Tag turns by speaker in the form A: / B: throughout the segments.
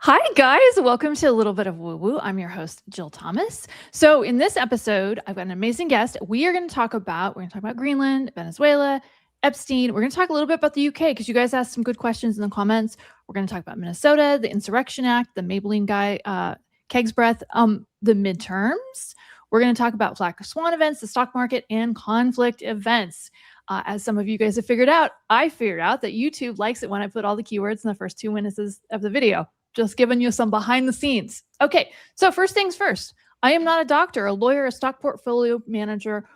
A: Hi, guys. Welcome to a little bit of woo woo. I'm your host, Jill Thomas. So, in this episode, I've got an amazing guest. We're going to talk about Greenland, Venezuela, Epstein. We're going to talk a little bit about the UK because you guys asked some good questions in the comments. We're going to talk about Minnesota, the Insurrection Act, the Maybelline guy, Keg's Breath, the midterms. We're going to talk about black swan events, the stock market, and conflict events. As some of you guys have figured out, I figured out that YouTube likes it when I put all the keywords in the first 2 minutes of the video. Just giving you some behind the scenes. Okay, so first things first. I am not a doctor, a lawyer, a stock portfolio manager.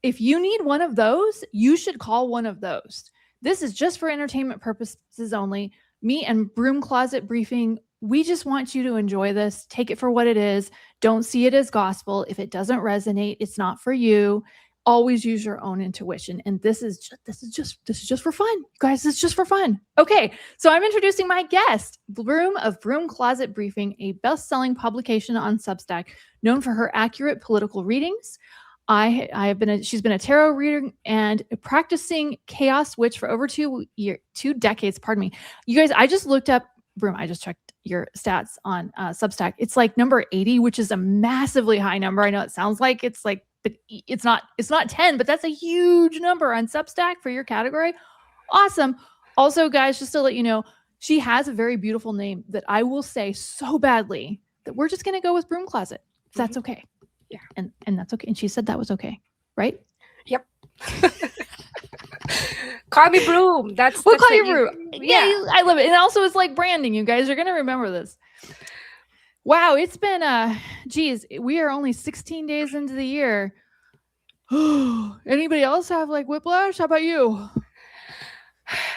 A: If you need one of those, you should call one of those. This is just for entertainment purposes only. Me and Broom Closet Briefing, we just want you to enjoy this. Take it for what it is. Don't see it as gospel. If it doesn't resonate, it's not for you. Always use your own intuition. And this is just for fun. You guys, it's just for fun. Okay, so I'm introducing my guest, Broom of Broom Closet Briefing, a best-selling publication on Substack, known for her accurate political readings. She's been a tarot reader and a practicing chaos witch for over 2 decades. Pardon me. You guys, I just looked up, Broom, I just checked your stats on Substack. It's like number 80, which is a massively high number. I know it sounds like it's like, but it's not 10, but that's a huge number on Substack for your category. Awesome. Also, guys, just to let you know, she has a very beautiful name that I will say so badly that we're just going to go with Broom Closet. If that's okay.
B: Yeah.
A: And that's okay. And she said that was okay, right?
B: Yep. Call me Broom.
A: We'll call you Broom. Yeah, I love it. And also, it's like branding. You guys are going to remember this. Wow, it's been geez, we are only 16 days into the year. Anybody else have like whiplash? How about you?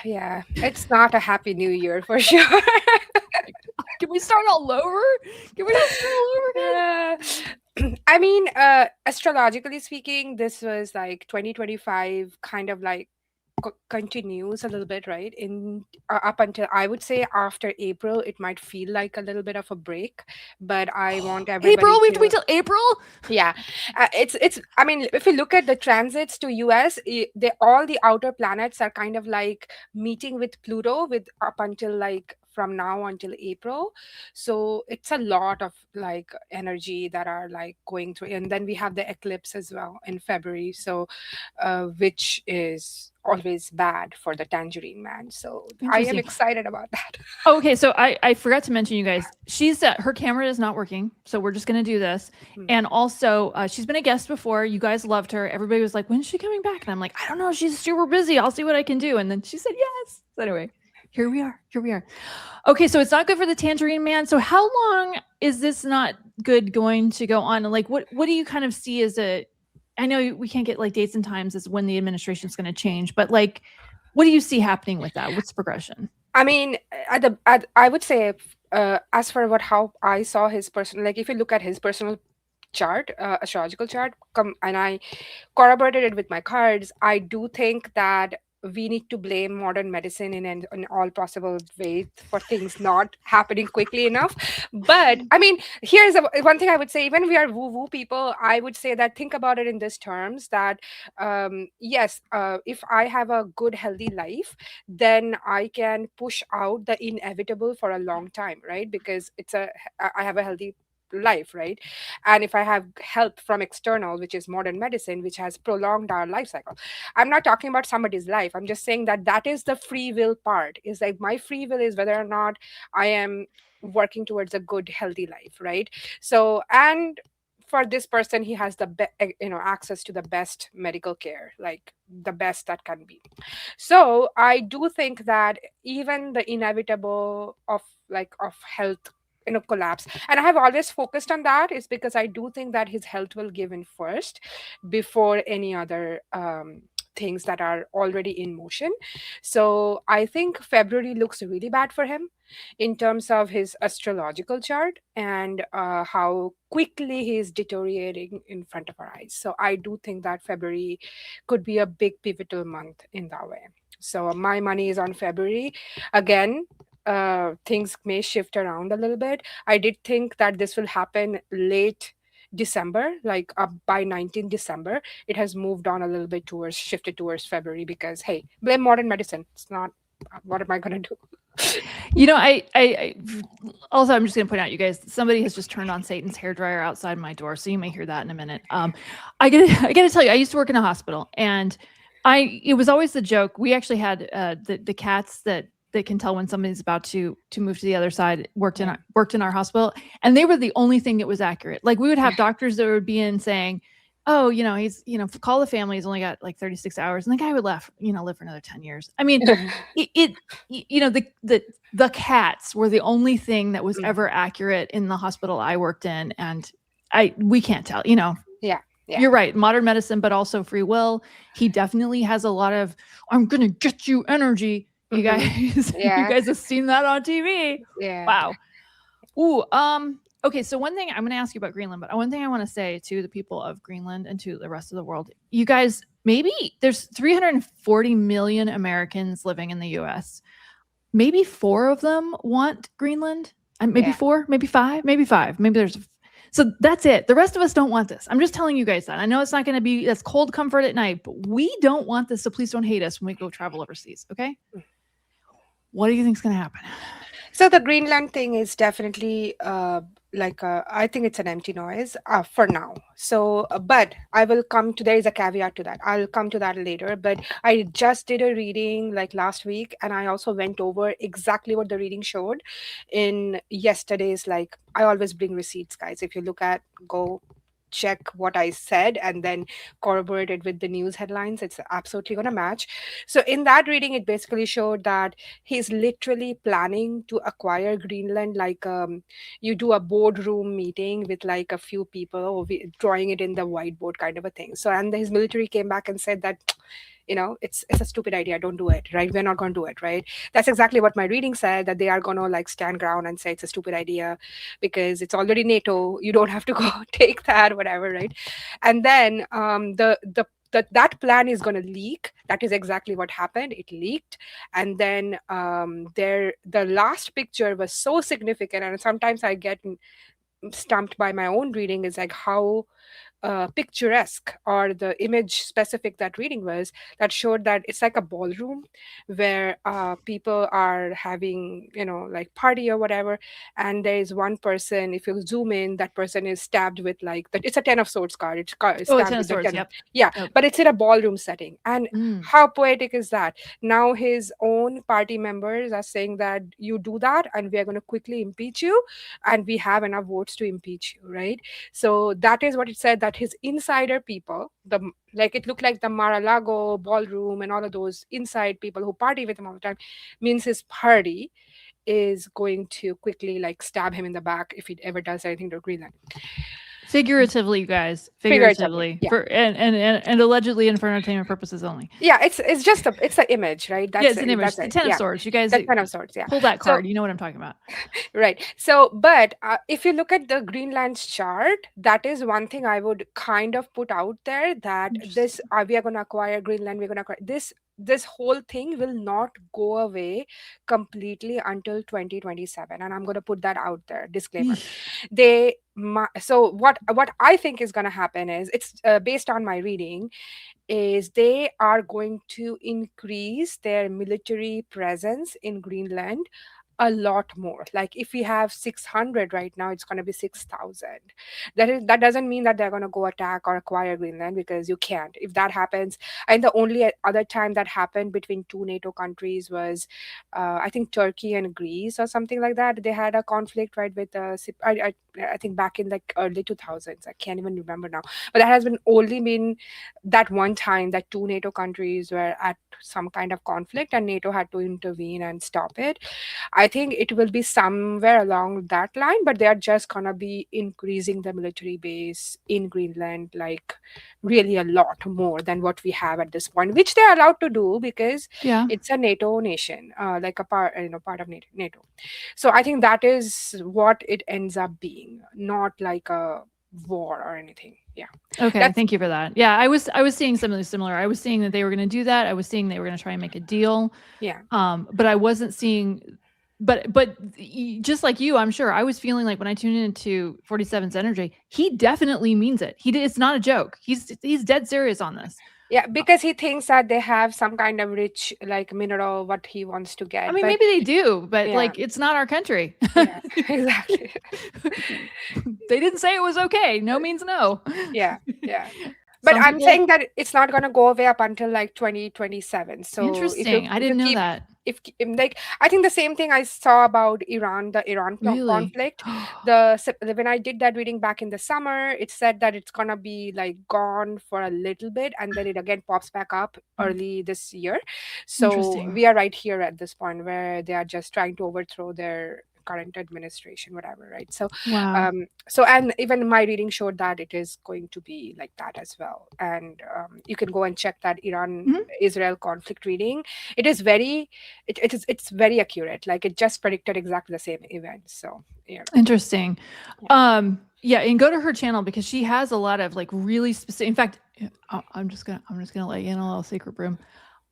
B: Yeah, it's not a happy new year for sure.
A: Can we start all over? Can we just start all over again?
B: I mean, astrologically speaking, this was like 2025 kind of like continues a little bit, right? In up until I would say after April, it might feel like a little bit of a break, but I want everybody.
A: April? We have to wait till April?
B: Yeah, it's. I mean, if you look at the transits to US, all the outer planets are kind of like meeting with Pluto with up until like from now until April. So it's a lot of like energy that are like going through, and then we have the eclipse as well in February. So, which is always bad for the Tangerine Man. So I am excited about that.
A: Okay, so I forgot to mention, you guys, she's her camera is not working, so we're just gonna do this. And also, she's been a guest before. You guys loved her. Everybody was like, when's she coming back? And I'm like, I don't know. She's super busy. I'll see what I can do. And then she said yes. So anyway, here we are. Okay, so it's not good for the Tangerine Man. So how long is this not good going to go on? And like, what do you kind of see as a? I know we can't get like dates and times as when the administration is going to change, but like, what do you see happening with that? What's the progression?
B: I mean, I would say, as for how I saw his personal, like if you look at his personal chart, astrological chart, and I corroborated it with my cards, I do think that we need to blame modern medicine in all possible ways for things not happening quickly enough. But I mean, here's one thing I would say, even we are woo-woo people, I would say that think about it in this terms that yes, if I have a good healthy life, then I can push out the inevitable for a long time, right? Because I have a healthy life, right? And if I have help from external, which is modern medicine, which has prolonged our life cycle, I'm not talking about somebody's life, I'm just saying that is the free will part. Is like my free will is whether or not I am working towards a good healthy life, right? So, and for this person, he has the access to the best medical care, like the best that can be. So I do think that even the inevitable of health collapse, and I have always focused on that, is because I do think that his health will give in first before any other things that are already in motion. So I think February looks really bad for him in terms of his astrological chart and how quickly he is deteriorating in front of our eyes. So I do think that February could be a big pivotal month in that way. So my money is on February. Again, things may shift around a little bit. I did think that this will happen late December, like by 19th December. It has moved on a little bit shifted towards February because, hey, blame modern medicine. It's not, what am I going to do?
A: You know, I Also, I'm just going to point out, you guys, somebody has just turned on Satan's hairdryer outside my door, so you may hear that in a minute. I got to tell you, I used to work in a hospital, and it was always the joke. We actually had the cats that can tell when somebody's about to move to the other side worked in our hospital, and they were the only thing that was accurate. Like, we would have doctors that would be in saying, oh, he's, call the family. He's only got like 36 hours. And the guy would live for another 10 years. I mean, the cats were the only thing that was ever accurate in the hospital I worked in. And we can't tell,
B: Yeah.
A: You're right. Modern medicine, but also free will. He definitely has a lot of, I'm going to get you energy. You guys, you guys have seen that on TV.
B: Yeah.
A: Wow. Ooh, okay, so one thing I'm going to ask you about Greenland, but one thing I want to say to the people of Greenland and to the rest of the world, you guys, maybe there's 340 million Americans living in the US. Maybe 4 of them want Greenland, and maybe 4, maybe 5, maybe 5. Maybe there's so that's it. The rest of us don't want this. I'm just telling you guys that. I know it's not going to be that's cold comfort at night, but we don't want this. So please don't hate us when we go travel overseas. Okay. What do you think is going to happen?
B: So the Greenland thing is definitely I think it's an empty noise for now. So, but I will come to, there is a caveat to that. I'll come to that later. But I just did a reading like last week, and I also went over exactly what the reading showed in yesterday's. Like, I always bring receipts, guys. If you go check what I said and then corroborate it with the news headlines, it's absolutely going to match. So in that reading, it basically showed that he's literally planning to acquire Greenland. Like, you do a boardroom meeting with like a few people, drawing it in the whiteboard kind of a thing. So, and his military came back and said that, it's a stupid idea, don't do it, right? We're not going to do it, right? That's exactly what my reading said, that they are going to like stand ground and say it's a stupid idea because it's already NATO, you don't have to go take that, whatever, right? And then that plan is going to leak. That is exactly what happened. It leaked. And then the last picture was so significant, and sometimes I get stumped by my own reading, is like how picturesque or the image specific that reading was, that showed that it's like a ballroom where people are having like party or whatever, and there is one person, if you zoom in, that person is stabbed with like that. It's a 10 of swords card. It's stabbed
A: 10 of
B: with the
A: swords,
B: 10.
A: yep.
B: Yeah, but it's in a ballroom setting. And how poetic is that? Now his own party members are saying that you do that and we are going to quickly impeach you, and we have enough votes to impeach you, right? So that is what it said, that his insider people, it looked like the Mar-a-Lago ballroom and all of those inside people who party with him all the time, means his party is going to quickly like stab him in the back if he ever does anything to Greenland.
A: Figuratively, you guys. Figuratively.
B: Yeah.
A: And allegedly and for entertainment purposes only.
B: Yeah, it's just it's an image, right?
A: That's it's an image. The 10 of swords. You guys,
B: the 10 of swords, yeah.
A: Pull that card. You know what I'm talking about.
B: Right. So, but if you look at the Greenland's chart, that is one thing I would kind of put out there, that this we are going to acquire Greenland. We're going to acquire this whole thing will not go away completely until 2027, and I'm going to put that out there, disclaimer. So what I think is going to happen is, it's based on my reading, is they are going to increase their military presence in Greenland a lot more. Like, if we have 600 right now, it's going to be 6,000. That doesn't mean that they're going to go attack or acquire Greenland, because you can't. If that happens, and the only other time that happened between 2 NATO countries was I think Turkey and Greece or something like that. They had a conflict, right, with I think back in like early 2000s. I can't even remember now, but that has only been that one time that 2 NATO countries were at some kind of conflict and NATO had to intervene and stop it. I think it will be somewhere along that line, but they are just gonna be increasing the military base in Greenland like really a lot more than what we have at this point, which they're allowed to do because it's a NATO nation, like a part of NATO. So I think that is what it ends up being, not like a war or anything. Yeah.
A: Okay. Thank you for that. Yeah. I was seeing something similar. I was seeing that they were going to do that. I was seeing they were going to try and make a deal.
B: Yeah.
A: But I wasn't seeing, but just like you, I'm sure I was feeling like when I tuned into 47's energy, he definitely means it. It's not a joke. He's dead serious on this.
B: Yeah, because he thinks that they have some kind of rich like mineral what he wants to
A: I
B: get.
A: mean,
B: But
A: maybe they do, but
B: yeah,
A: like it's not our country.
B: yeah, exactly.
A: They didn't say it was okay. No means no.
B: Yeah, yeah. But
A: Some
B: I'm
A: people
B: saying that it's not going to go away up until like 2027. So
A: interesting. I
B: if you
A: didn't know
B: keep
A: that.
B: like I think the same thing I saw about Iran, the
A: Really?
B: conflict. When I did that reading back in the summer, it said that it's gonna be like gone for a little bit, and then it again pops back up early this year. So
A: Interesting.
B: we are right here at this point where they are just trying to overthrow their current administration, whatever, right? So
A: Wow.
B: and even my reading showed that it is going to be like that as well. And you can go and check that Iran
A: Mhm.
B: Israel conflict reading. It is very it's very accurate, like it just predicted exactly the same event. So
A: Interesting.
B: yeah.
A: Yeah, and go to her channel because she has a lot of like really specific. In fact, I'm just gonna let you in a little secret, Broom.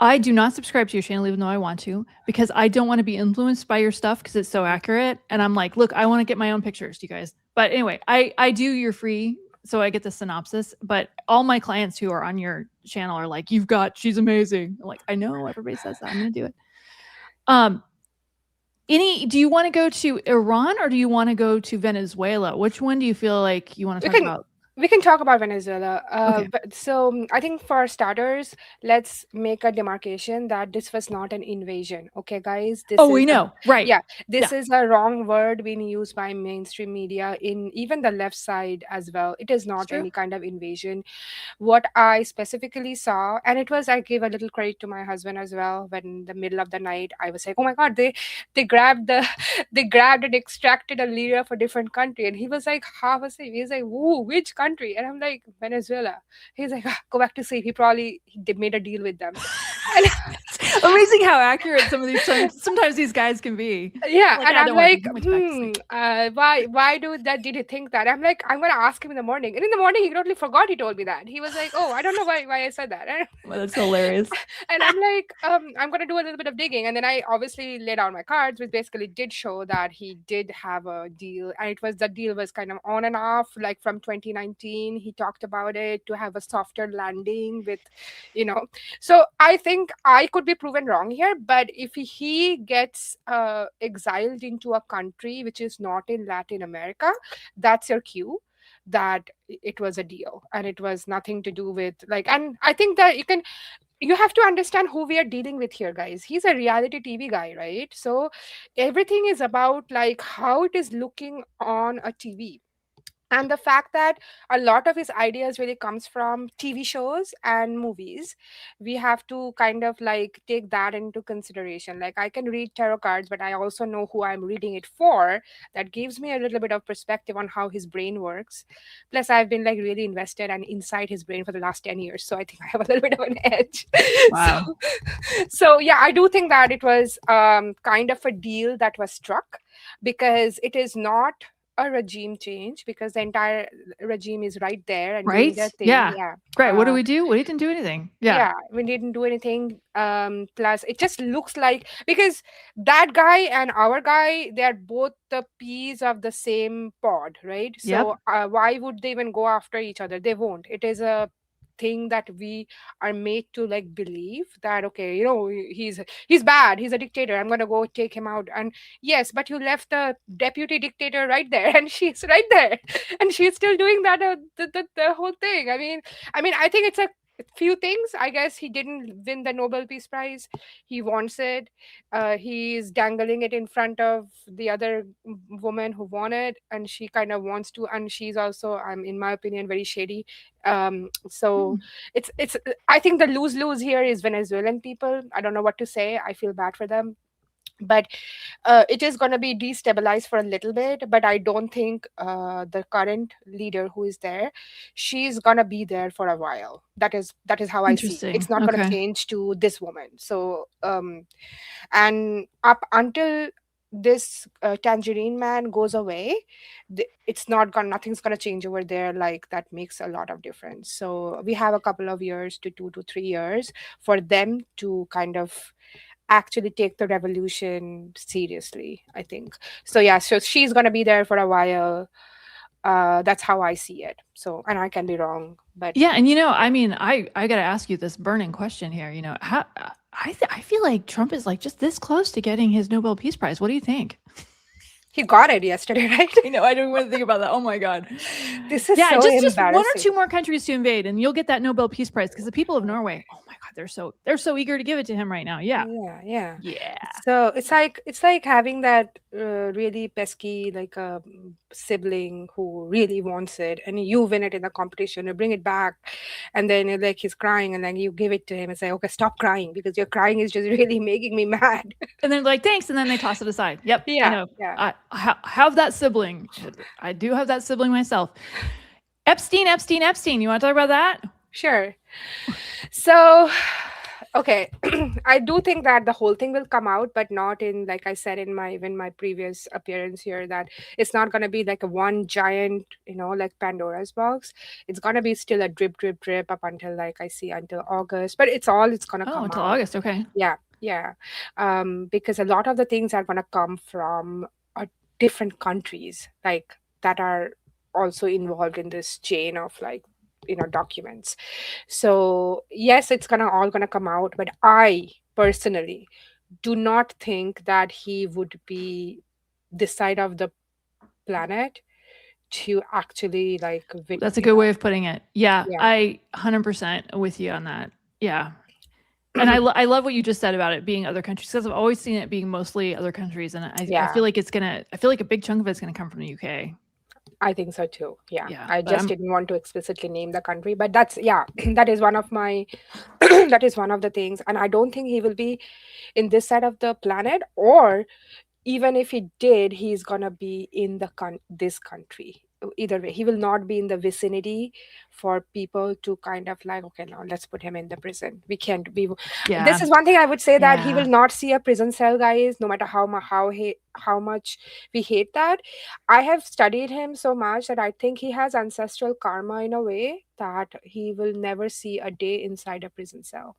A: I do not subscribe to your channel even though I want to because I don't want to be influenced by your stuff because it's so accurate. And I'm like, look, I want to get my own pictures, you guys. But anyway, I do your free, so I get the synopsis. But all my clients who are on your channel are like, she's amazing. I'm like, I know everybody says that. I'm gonna do it. Um, do you want to go to Iran or do you want to go to Venezuela? Which one do you feel like you want to
B: we
A: talk
B: can
A: about?
B: we can talk about Venezuela.
A: Okay.
B: But so I think for starters, let's make a demarcation that this was not an invasion. Okay, guys,
A: Oh, we know. Right.
B: yeah, this
A: Yeah.
B: is a wrong word being used by mainstream media in even the left side as well. It is
A: It's
B: not
A: true.
B: any kind of invasion. What I specifically saw, and it was, I gave a little credit to my husband as well. When the middle of the night, I was like, oh my god, they grabbed the they grabbed and extracted a leader of a different country, and he was like half asleep. He's like, "Whoa, which country?" And I'm like, Venezuela. He's like, go back to sleep. They made a deal with them. And
A: It's amazing how accurate some of these times sometimes these guys can be.
B: yeah,
A: Like,
B: and
A: I
B: I'm
A: don't want
B: like,
A: he went back to sleep.
B: why did he think that? I'm like, I'm gonna ask him in the morning. And in the morning he totally forgot he told me that. He was like, oh, I don't know why I said that.
A: Well, that's hilarious.
B: And I'm like, I'm gonna do a little bit of digging. And then I obviously laid out my cards, which basically did show that he did have a deal, and the deal was kind of on and off, like from 2019. He talked about it to have a softer landing with, you know. So I think I could be proven wrong here, but if he gets exiled into a country which is not in Latin America, that's your cue that it was a deal and it was nothing to do with like. And I think that you have to understand who we are dealing with here, guys. He's a reality TV guy, right? So everything is about like how it is looking on a TV, and the fact that a lot of his ideas really comes from TV shows and movies. We have to kind of like take that into consideration. Like, I can read tarot cards, but I also know who I'm reading it for. That gives me a little bit of perspective on how his brain works. Plus, I've been like really invested and inside his brain for the last 10 years, so I think I have a little bit of an edge. so
A: Wow.
B: so yeah, I do think that it was kind of a deal that was struck, because it is not a regime change, because the entire regime is right there and doing
A: Right?
B: their thing.
A: Yeah.
B: Yeah.
A: Great. What do we do? We didn't do anything. Yeah.
B: Yeah, we didn't do anything. Plus it just looks like, because that guy and our guy, they are both the peas of the same pod, right? So
A: Yep.
B: why would they even go after each other? They won't. It is a thing that we are made to like believe that, okay, he's bad, he's a dictator, I'm gonna go take him out. And yes, but you left the deputy dictator right there and she's right there and she's still doing that, the whole thing. I mean, I think it's a few things. I guess he didn't win the Nobel Peace Prize. He wants it. He's dangling it in front of the other woman who won it, and she kind of wants to. And she's also, in my opinion, very shady. So
A: Hmm.
B: it's. I think the lose lose here is Venezuelan people. I don't know what to say. I feel bad for them, but it is going to be destabilized for a little bit. But I don't think the current leader who is there, she's going to be there for a while. That is how I see.
A: Interesting.
B: It's not going to
A: Okay.
B: change to this woman. So and up until this tangerine man goes away, it's not gonna nothing's gonna change over there. Like, that makes a lot of difference. So we have a couple of years to 2 to 3 years for them to kind of actually take the revolution seriously, I think. So yeah, so she's gonna be there for a while. That's how I see it. So, and I can be wrong. But
A: Yeah, and I mean, I got to ask you this burning question here. How I feel like Trump is like just this close to getting his Nobel Peace Prize. What do you think?
B: he got it yesterday, right?
A: I know. I don't want to think about that. Oh my god.
B: This is
A: Yeah,
B: so
A: just one or
B: embarrassing.
A: two more countries to invade, and you'll get that Nobel Peace Prize because the people of Norway. Oh my god, they're so eager to give it to him right now. Yeah,
B: Yeah, yeah.
A: yeah.
B: So it's like having that really pesky like a sibling who really wants it, and you win it in the competition, you bring it back, and then like he's crying, and then you give it to him and say, "Okay, stop crying because your crying is just really making me mad."
A: And then like thanks, and then they toss it aside. Yep, I
B: Yeah,
A: know.
B: yeah,
A: I have that sibling. I do have that sibling myself. Epstein, Epstein, Epstein. You want to talk about that?
B: sure. So, okay, I do think that the whole thing will come out, but not in, like I said in my previous appearance here, that it's not gonna be like a one giant, like Pandora's box. It's gonna be still a drip, drip, drip up until, like I see, until August. But it's gonna
A: Oh,
B: come
A: until
B: out.
A: August. Okay.
B: Yeah, yeah. Because a lot of the things are gonna come from different countries, like that are also involved in this chain of like documents. So yes, it's gonna all gonna come out, but I personally do not think that he would be this side of the planet to actually like
A: That's a good way of putting it. Yeah,
B: yeah.
A: I 100% with you on that. Yeah. And I love what you just said about it being other countries because I've always seen it being mostly other countries, and I
B: Yeah,
A: feel like I feel like a big chunk of it's gonna come from the UK.
B: I think so too. Yeah,
A: Yeah,
B: I
A: but
B: just didn't want to explicitly name the country, but that's, yeah, that is one of my that is one of the things, and I don't think he will be in this side of the planet, or even if he did, he's gonna be in this country. Either way, he will not be in the vicinity for people to kind of like, okay, now let's put him in the prison. We can't be. This
A: yeah,
B: is one thing I would say, that he will
A: yeah.
B: not see a prison cell, guys, no matter how much we hate that. I have studied him so much that I think he has ancestral karma in a way that he will never see a day inside a prison cell.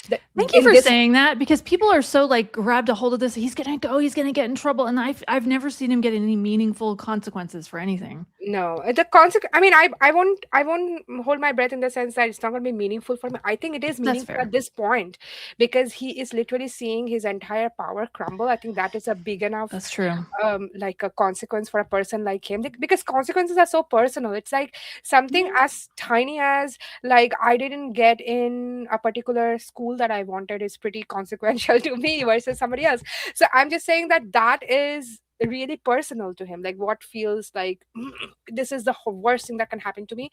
B: The,
A: Thank you
B: in
A: for
B: this
A: saying that because people are so like grabbed a hold of this. He's gonna go. He's gonna get in trouble, and I've never seen him get any meaningful consequences for anything.
B: No, the consequence. I mean, I won't hold my breath in the sense that it's not going to be meaningful for me. I think it is
A: That's
B: meaningful at
A: fair.
B: this point because he is literally seeing his entire power crumble. I think that is a big enough,
A: That's true.
B: like a consequence for a person like him. Because consequences are so personal. It's like something
A: Yeah.
B: as tiny as, like, I didn't get in a particular school that I wanted is pretty consequential to me versus somebody else. So I'm just saying that that is really personal to him, like what feels like this is the worst thing that can happen to me.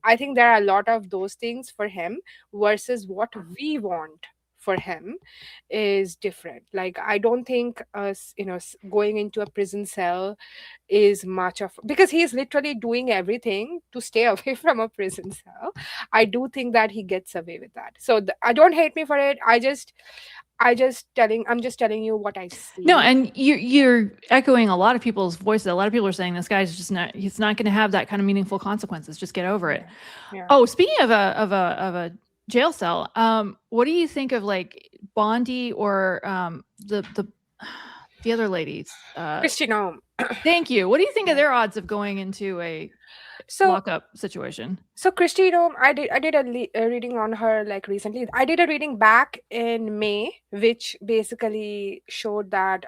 B: I think there are a lot of those things for him versus what we want for him is different. Like, I don't think us, going into a prison cell is much of, because he's literally doing everything to stay away from a prison cell. I do think that he gets away with that. So I don't hate me for it. I'm just telling you what I
A: No,
B: see.
A: and you're echoing a lot of people's voices. A lot of people are saying this guy's just not. He's not going to have that kind of meaningful consequences. Just get over it.
B: Yeah, yeah.
A: Oh, speaking of a jail cell, what do you think of like Bondi or the other ladies?
B: Christian,
A: Thank you. What do you think of
B: yeah.
A: their odds of going into a
B: So
A: lockup situation?
B: So Christy, I did a reading on her like recently. I did a reading back in May, which basically showed that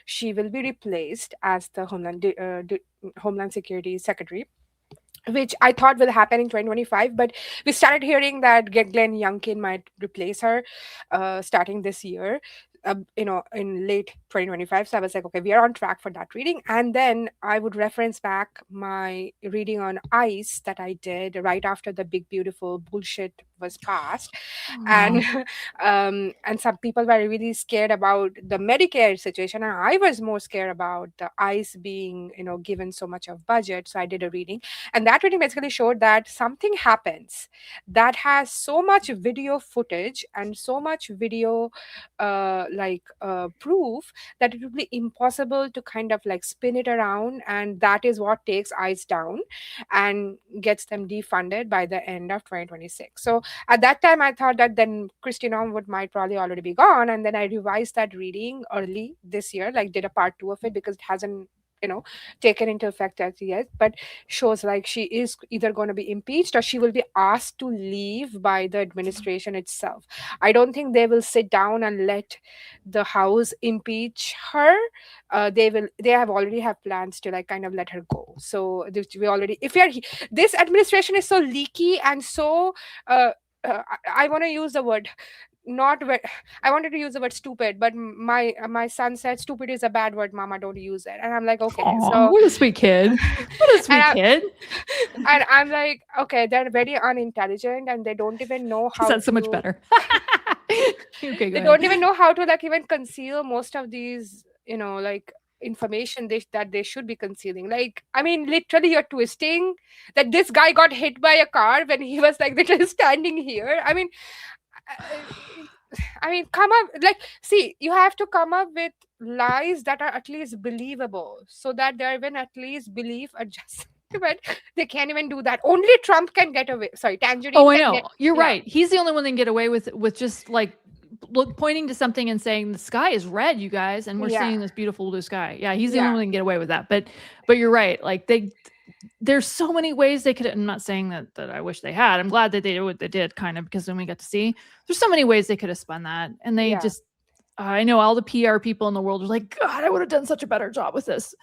B: she will be replaced as the Homeland Security Secretary, which I thought will happen in 2025. But we started hearing that Glenn Youngkin might replace her starting this year, in late 2025. So I was like, okay, we are on track for that reading. And then I would reference back my reading on ICE that I did right after the big, beautiful bullshit was passed.
A: Oh,
B: And and some people were really scared about the Medicare situation, and I was more scared about the ICE being, given so much of budget. So I did a reading, and that reading basically showed that something happens that has so much video footage and so much video proof that it would be impossible to kind of like spin it around, and that is what takes ICE down and gets them defunded by the end of 2026. So at that time I thought that then Christina would might probably already be gone, and then I revised that reading early this year, like did a part 2 of it because it hasn't you know taken into effect as yet, but shows like she is either going to be impeached or she will be asked to leave by the administration itself. I don't think they will sit down and let the house impeach her. They have already have plans to like kind of let her go. So we already, if we are this administration is so leaky and so uh, I want to use the word not ve- I wanted to use the word stupid, but my son said stupid is a bad word, mama, don't use it. And I'm like, okay.
A: Aw,
B: So
A: what a sweet kid. What a
B: and
A: sweet kid.
B: I'm like, okay, they're very unintelligent and they don't even know
A: She
B: how
A: said so much
B: to
A: better. Okay, go
B: they
A: ahead.
B: don't even know how to like even conceal most of these, like information that they should be concealing. Like, I mean, literally you're twisting that this guy got hit by a car when he was like literally standing here. I mean, come up, like, see, you have to come up with lies that are at least believable so that they're even at least belief adjusted. But they can't even do that. Only Trump can get away. Sorry,
A: Oh,
B: Tangerine
A: I
B: can get,
A: know. You're
B: yeah,
A: right. He's the only one that can get away with just like pointing to something and saying the sky is red, you guys, and we're
B: yeah,
A: seeing this beautiful blue sky. Yeah, he's the only
B: yeah,
A: one that can get away with that. But you're right. Like there's so many ways they could. I'm not saying that I wish they had. I'm glad that they did what they did, kind of, because then we got to see. There's so many ways they could have spun that, and they
B: yeah.
A: just. I know all the PR people in the world are like, God, I would have done such a better job with this.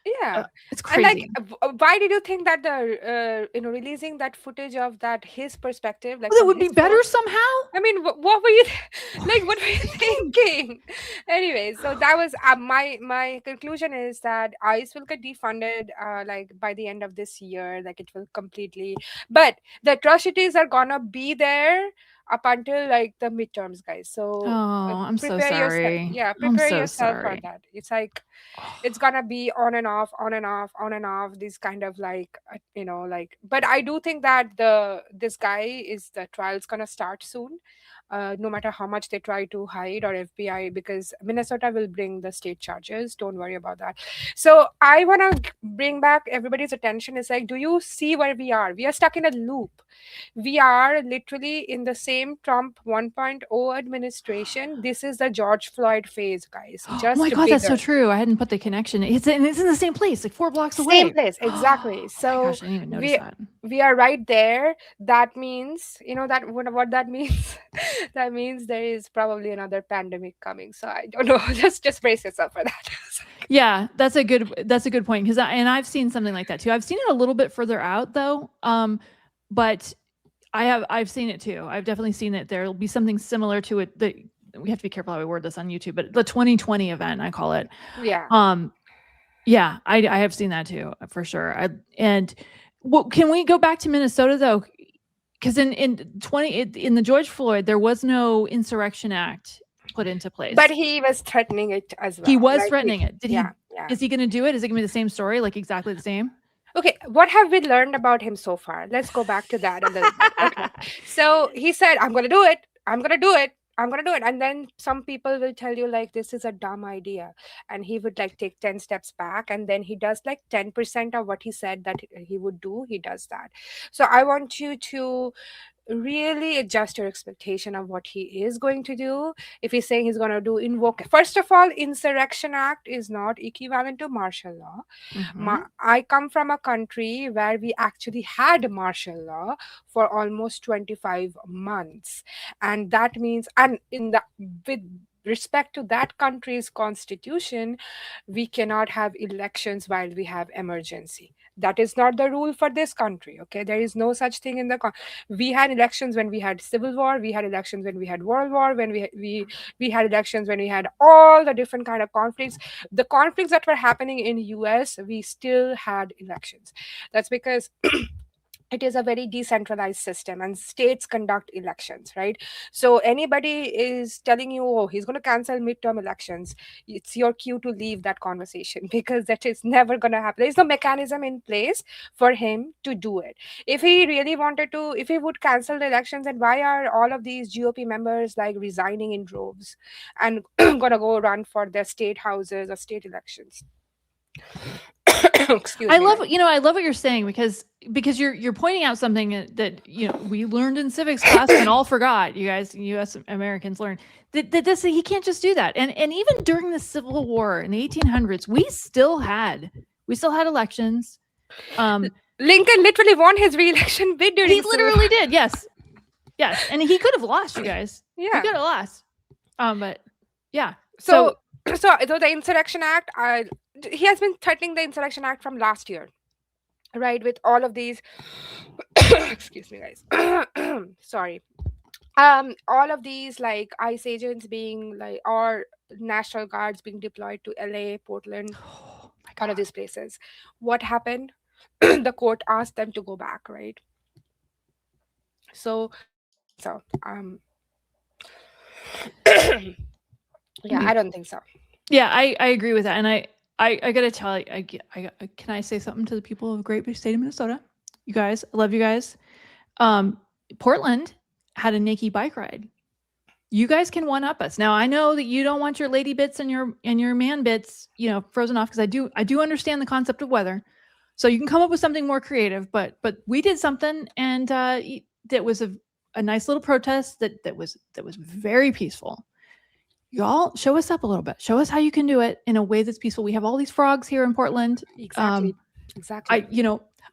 B: Yeah.
A: It's
B: And like,
A: crazy.
B: why did you think that releasing that footage of that his perspective, like
A: Well, that
B: from
A: would be
B: his phone?
A: better somehow.
B: I mean, what were you like? What were you thinking? Anyway, so that was my conclusion is that ICE will get defunded like by the end of this year. Like it will completely, but the atrocities are gonna be there up until like the midterms, guys. So
A: Oh, I'm so
B: prepare yourself.
A: sorry.
B: Yeah,
A: I'm
B: prepare
A: so
B: yourself for
A: sorry.
B: that. It's like it's gonna be on and off, on and off, on and off, these kind of like like, but I do think that this guy is the trial's gonna start soon, no matter how much they try to hide or FBI, because Minnesota will bring the state charges, don't worry about that. So I want to bring back everybody's attention is like, do you see where we are stuck in a loop. We are literally in the same Trump 1.0 administration. This is the George Floyd phase, guys,
A: Oh my
B: just
A: God, that's so
B: bigger.
A: true. I hadn't put the connection. It's in the same place, like 4 blocks
B: Same
A: away.
B: place, exactly.
A: Oh my
B: So
A: gosh, I didn't even notice
B: we
A: that.
B: we are right there. That means, that what that means. That means there is probably another pandemic coming. So I don't know. Just brace yourself for that.
A: Yeah, that's a good point because I've seen something like that too. I've seen it a little bit further out though. But I've seen it too. I've definitely seen it. There'll be something similar to it that we have to be careful how we word this on YouTube, but the 2020 event, I call it.
B: Yeah.
A: Um, yeah, I have seen that too, for sure. And well, can we go back to Minnesota though? Because in the George Floyd, there was no Insurrection Act put into
B: But
A: place.
B: he was threatening it as
A: He
B: well.
A: was
B: Like
A: threatening it. Did
B: yeah,
A: he?
B: yeah.
A: Is he going to do it? Is it going to be the same story, like exactly the same?
B: Okay, what have we learned about him so far? Let's go back to that a little bit. Okay. So he said, I'm going to do it. I'm going to do it. I'm going to do it. And then some people will tell you, like, this is a dumb idea. And he would, like, take 10 steps back. And then he does, like, 10% of what he said that he would do. He does that. So I want you to really adjust your expectation of what he is going to do. If he's saying he's going to do invoke, first of all, insurrection act is not equivalent to martial law.
A: Mm-hmm.
B: I come from a country where we actually had martial law for almost 25 months. And that means, and with respect to that country's constitution, we cannot have elections while we have emergency. That is not the rule for this country. Okay, there is no such thing in we had elections when we had civil war, we had elections when we had world war, when we had elections when we had all the different kind of conflicts. The conflicts that were happening in US, we still had elections. That's because it is a very decentralized system and states conduct elections, right? So anybody is telling you, oh, he's going to cancel midterm elections, it's your cue to leave that conversation because that is never going to happen. There's no mechanism in place for him to do it. If he really wanted to, if he would cancel the elections, then why are all of these GOP members like resigning in droves and going to go run for their state houses or state elections? Excuse
A: I
B: me,
A: love,
B: guys.
A: I love what you're saying because you're pointing out something that we learned in civics class and all forgot. You guys, U.S. Americans learned that this he can't just do that. And even during the Civil War in the 1800s, we still had elections. Um,
B: Lincoln literally won his re-election bid
A: he
B: during civil.
A: literally did. Yes, and he could have lost. You guys, he
B: Yeah.
A: could have lost. But yeah.
B: So,
A: So
B: so the Insurrection Act, he has been threatening the Insurrection Act from last year, right? With all of these, excuse me, guys. Sorry. All of these like ICE agents being like, or National Guards being deployed to LA, Portland,
A: oh my
B: all of
A: god.
B: these places. What happened? The court asked them to go back, right? So, so yeah, I don't think so.
A: Yeah, I agree with that, and I gotta tell you, can I say something to the people of the great big state of Minnesota? You guys, I love you guys. Portland had a Nikki bike ride. You guys can one up us. Now I know that you don't want your lady bits and your man bits, frozen off because I do understand the concept of weather. So you can come up with something more creative, but we did something and that was a nice little protest that was very peaceful. Y'all show us up a little bit. Show us how you can do it in a way that's peaceful. We have all these frogs here in Portland.
B: Exactly. Exactly.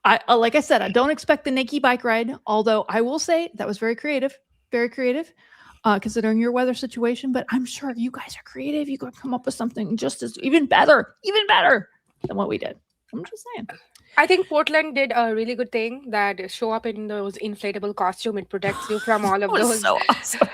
A: I like I said, I don't expect the Nikki bike ride, although I will say that was very creative, considering your weather situation. But I'm sure you guys are creative. You could come up with something just as even better than what we did. I'm just saying.
B: I think Portland did a really good thing that show up in those inflatable costume. It protects you from all
A: That
B: of
A: was
B: those.
A: so awesome.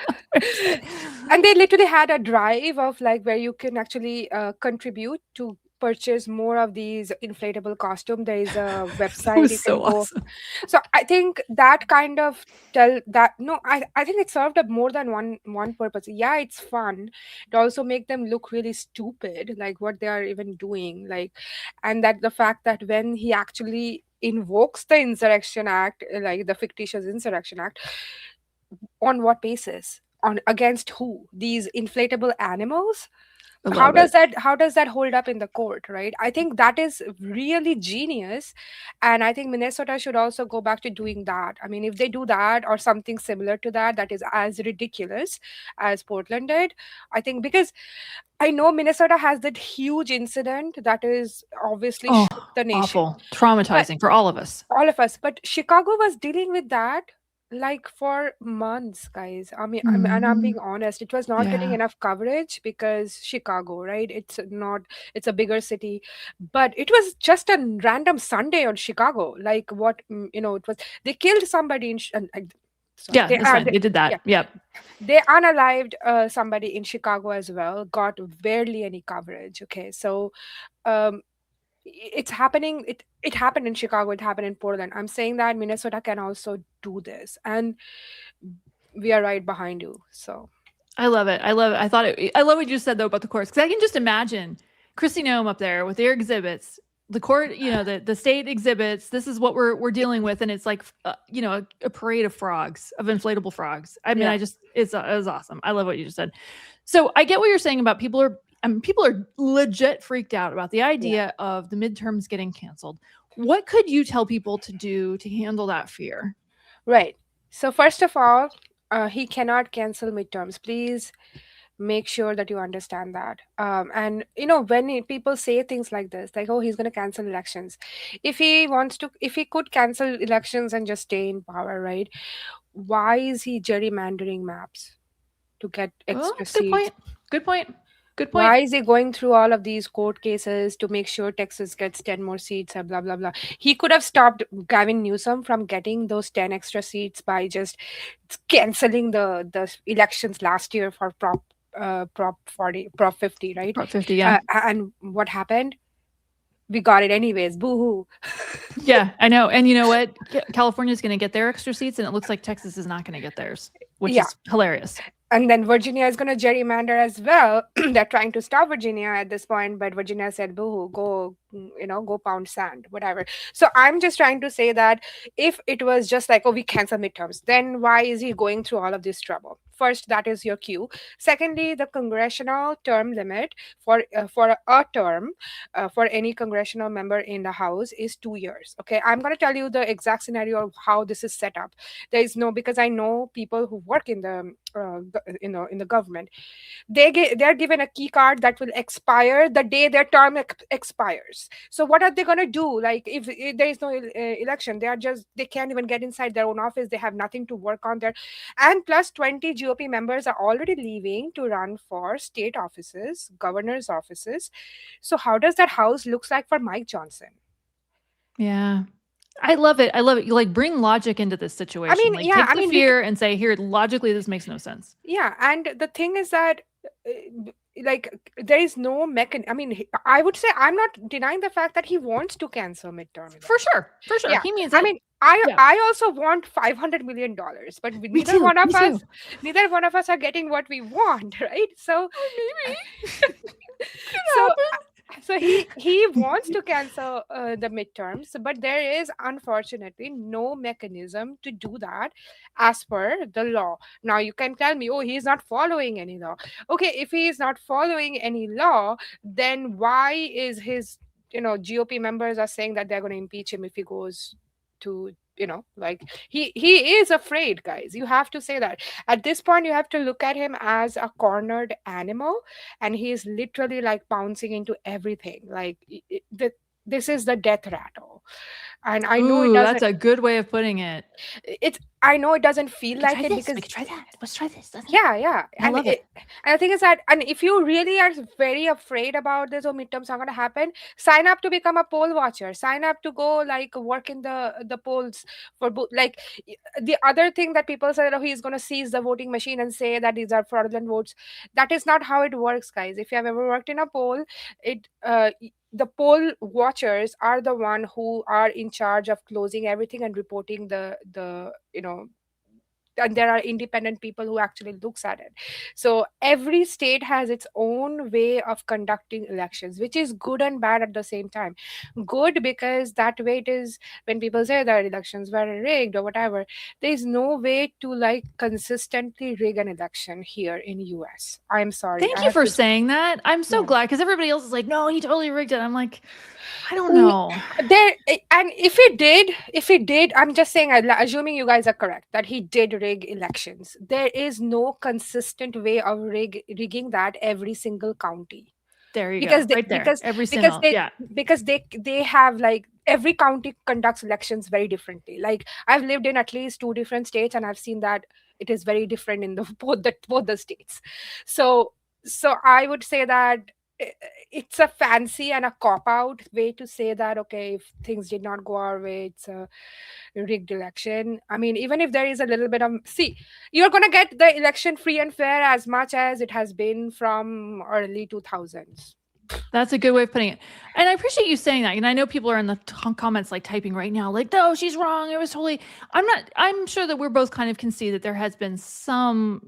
B: And they literally had a drive of like where you can actually contribute to purchase more of these inflatable costume. There is a
A: That
B: website
A: was
B: you can
A: so
B: go.
A: awesome.
B: So I think that kind of tell that no, I think it served up more than one purpose. Yeah, it's fun. It also make them look really stupid, like what they are even doing. Like, and that the fact that when he actually invokes the Insurrection Act, like the fictitious Insurrection Act, on what basis? On against who? These inflatable animals?
A: I
B: how
A: love
B: does
A: it.
B: that how does that hold up in the court, right? I think that is really genius, and I think Minnesota should also go back to doing that. I mean, if they do that or something similar to that, that is as ridiculous as Portland did. I think because I know Minnesota has that huge incident that is obviously
A: Oh,
B: shook the nation,
A: awful,
B: but
A: traumatizing for all of us.
B: all of us, but Chicago was dealing with that like for months, guys. And I'm
A: Mhm.
B: being honest, it was not getting
A: Yeah.
B: enough coverage because Chicago, right? It's not, it's a bigger city, but it was just a random Sunday on Chicago. Like what, it was, they killed somebody sorry,
A: Yeah, that's fine. They did
B: yeah,
A: that. Yep.
B: they unalived somebody in Chicago as well, got barely any coverage. Okay, so um it's happening, it happened in Chicago, it happened in Portland. I'm saying that Minnesota can also do this, and we are right behind you. So
A: I love it. I love it. I love what you just said though about the courts because I can just imagine Christy Nome up there with their exhibits, the court, the state exhibits. This is what we're dealing with, and it's like a parade of frogs, of inflatable frogs. I mean,
B: yeah,
A: it was awesome. I love what you just said. So I get what you're saying about people are legit freaked out about the
B: yeah,
A: idea of the midterms getting canceled. What could you tell people to do to handle that fear?
B: right. So first of all, he cannot cancel midterms. Please make sure that you understand that. And when people say things like this, like, oh, he's going to cancel elections, if he could cancel elections and just stay in power, right? Why is he gerrymandering maps to get
A: Well,
B: extra
A: that's a good
B: seats?
A: point. Good point. Good point.
B: Why is he going through all of these court cases to make sure Texas gets 10 more seats and blah, blah, blah? He could have stopped Gavin Newsom from getting those 10 extra seats by just canceling the elections last year for Prop 40, Prop 50, right?
A: Prop 50, yeah.
B: And what happened? We got it anyways. Boo hoo.
A: Yeah, I know. And you know what? California's going to get their extra seats, and it looks like Texas is not going to get theirs, which
B: Yeah.
A: is hilarious.
B: And then Virginia is going to gerrymander as well. They're trying to stop Virginia at this point, but Virginia said, boo, go, go pound sand, whatever. So I'm just trying to say that if it was just like, oh, we cancel midterms, then why is he going through all of this trouble? first, that is your cue. Secondly, the congressional term limit for a term for any congressional member in the House is 2 years. Okay, I'm going to tell you the exact scenario of how this is set up. There is no, because I know people who work in the in the government. They're given a key card that will expire the day their term expires. So what are they going to do? Like, if there is no election, they are just, they can't even get inside their own office. They have nothing to work on there. And plus 20 GOP members are already leaving to run for state offices, governors offices. So how does that house looks like for Mike Johnson?
A: Yeah. I love it. I love it. You like bring logic into this
B: I
A: situation.
B: mean,
A: Like
B: yeah,
A: take
B: I
A: the
B: mean,
A: fear and say, here, logically, this makes no sense.
B: yeah, and the thing is that like there is no I mean, I would say I'm not denying the fact that he wants to cancel midterm
A: For
B: election.
A: sure. For sure.
B: Yeah,
A: He means
B: I
A: it.
B: mean,
A: Yeah.
B: I also want $500 million, but
A: Me
B: neither
A: too.
B: one of
A: Me
B: us,
A: too.
B: neither one of us are getting what we want, right? So
A: Oh, maybe.
B: so
A: Could
B: so he wants to cancel the midterms, but there is unfortunately no mechanism to do that as per the law. Now you can tell me, oh, he's not following any law. Okay, if he is not following any law, then why is his, GOP members are saying that they're going to impeach him if he goes to, like, he is afraid, guys. You have to say that. At this point, you have to look at him as a cornered animal, and he is literally like pouncing into everything. Like, this is the death rattle. And I know it
A: Ooh, that's
B: doesn't,
A: a good way of putting it.
B: I know it doesn't
A: We
B: feel
A: could
B: like
A: try
B: it
A: this. We
B: because,
A: could try that. Let's try this.
B: yeah, yeah.
A: I love it.
B: And the thing is that, and if you really are very afraid about this, or midterms are going to happen, sign up to become a poll watcher, sign up to go like work in the polls for like, the other thing that people say, oh, he's going to seize the voting machine and say that these are fraudulent votes. That is not how it works, guys. If you have ever worked in a poll, the poll watchers are the one who are in charge of closing everything and reporting the and there are independent people who actually looks at it. So every state has its own way of conducting elections, which is good and bad at the same time. Good because that way it is, when people say that elections were rigged or whatever, there is no way to like consistently rig an election here in US. I'm sorry,
A: Thank
B: I
A: you
B: have
A: for
B: to.
A: saying that. I'm so
B: Yeah.
A: glad because everybody else is like, no, he totally rigged it. I'm like, I don't
B: Mm,
A: know.
B: and if it did, I'm just saying, assuming you guys are correct that he did rig elections, there is no consistent way of rigging that every single county.
A: There you go.
B: because they
A: Right there.
B: because
A: Every
B: because
A: single.
B: they
A: Yeah.
B: because they have like, every county conducts elections very differently. Like, I've lived in at least two different states, and I've seen that it is very different in the both the states. So I would say that i- it's a fancy and a cop out way to say that, okay, if things did not go our way, it's a rigged election. I mean, even if there is a little bit of, see, you're going to get the election free and fair as much as it has been from early 2000s.
A: That's a good way of putting it. And I appreciate you saying that. And I know people are in the comments like typing right now, like, no, she's wrong. It was totally, I'm sure that we're both kind of concede that there has been some,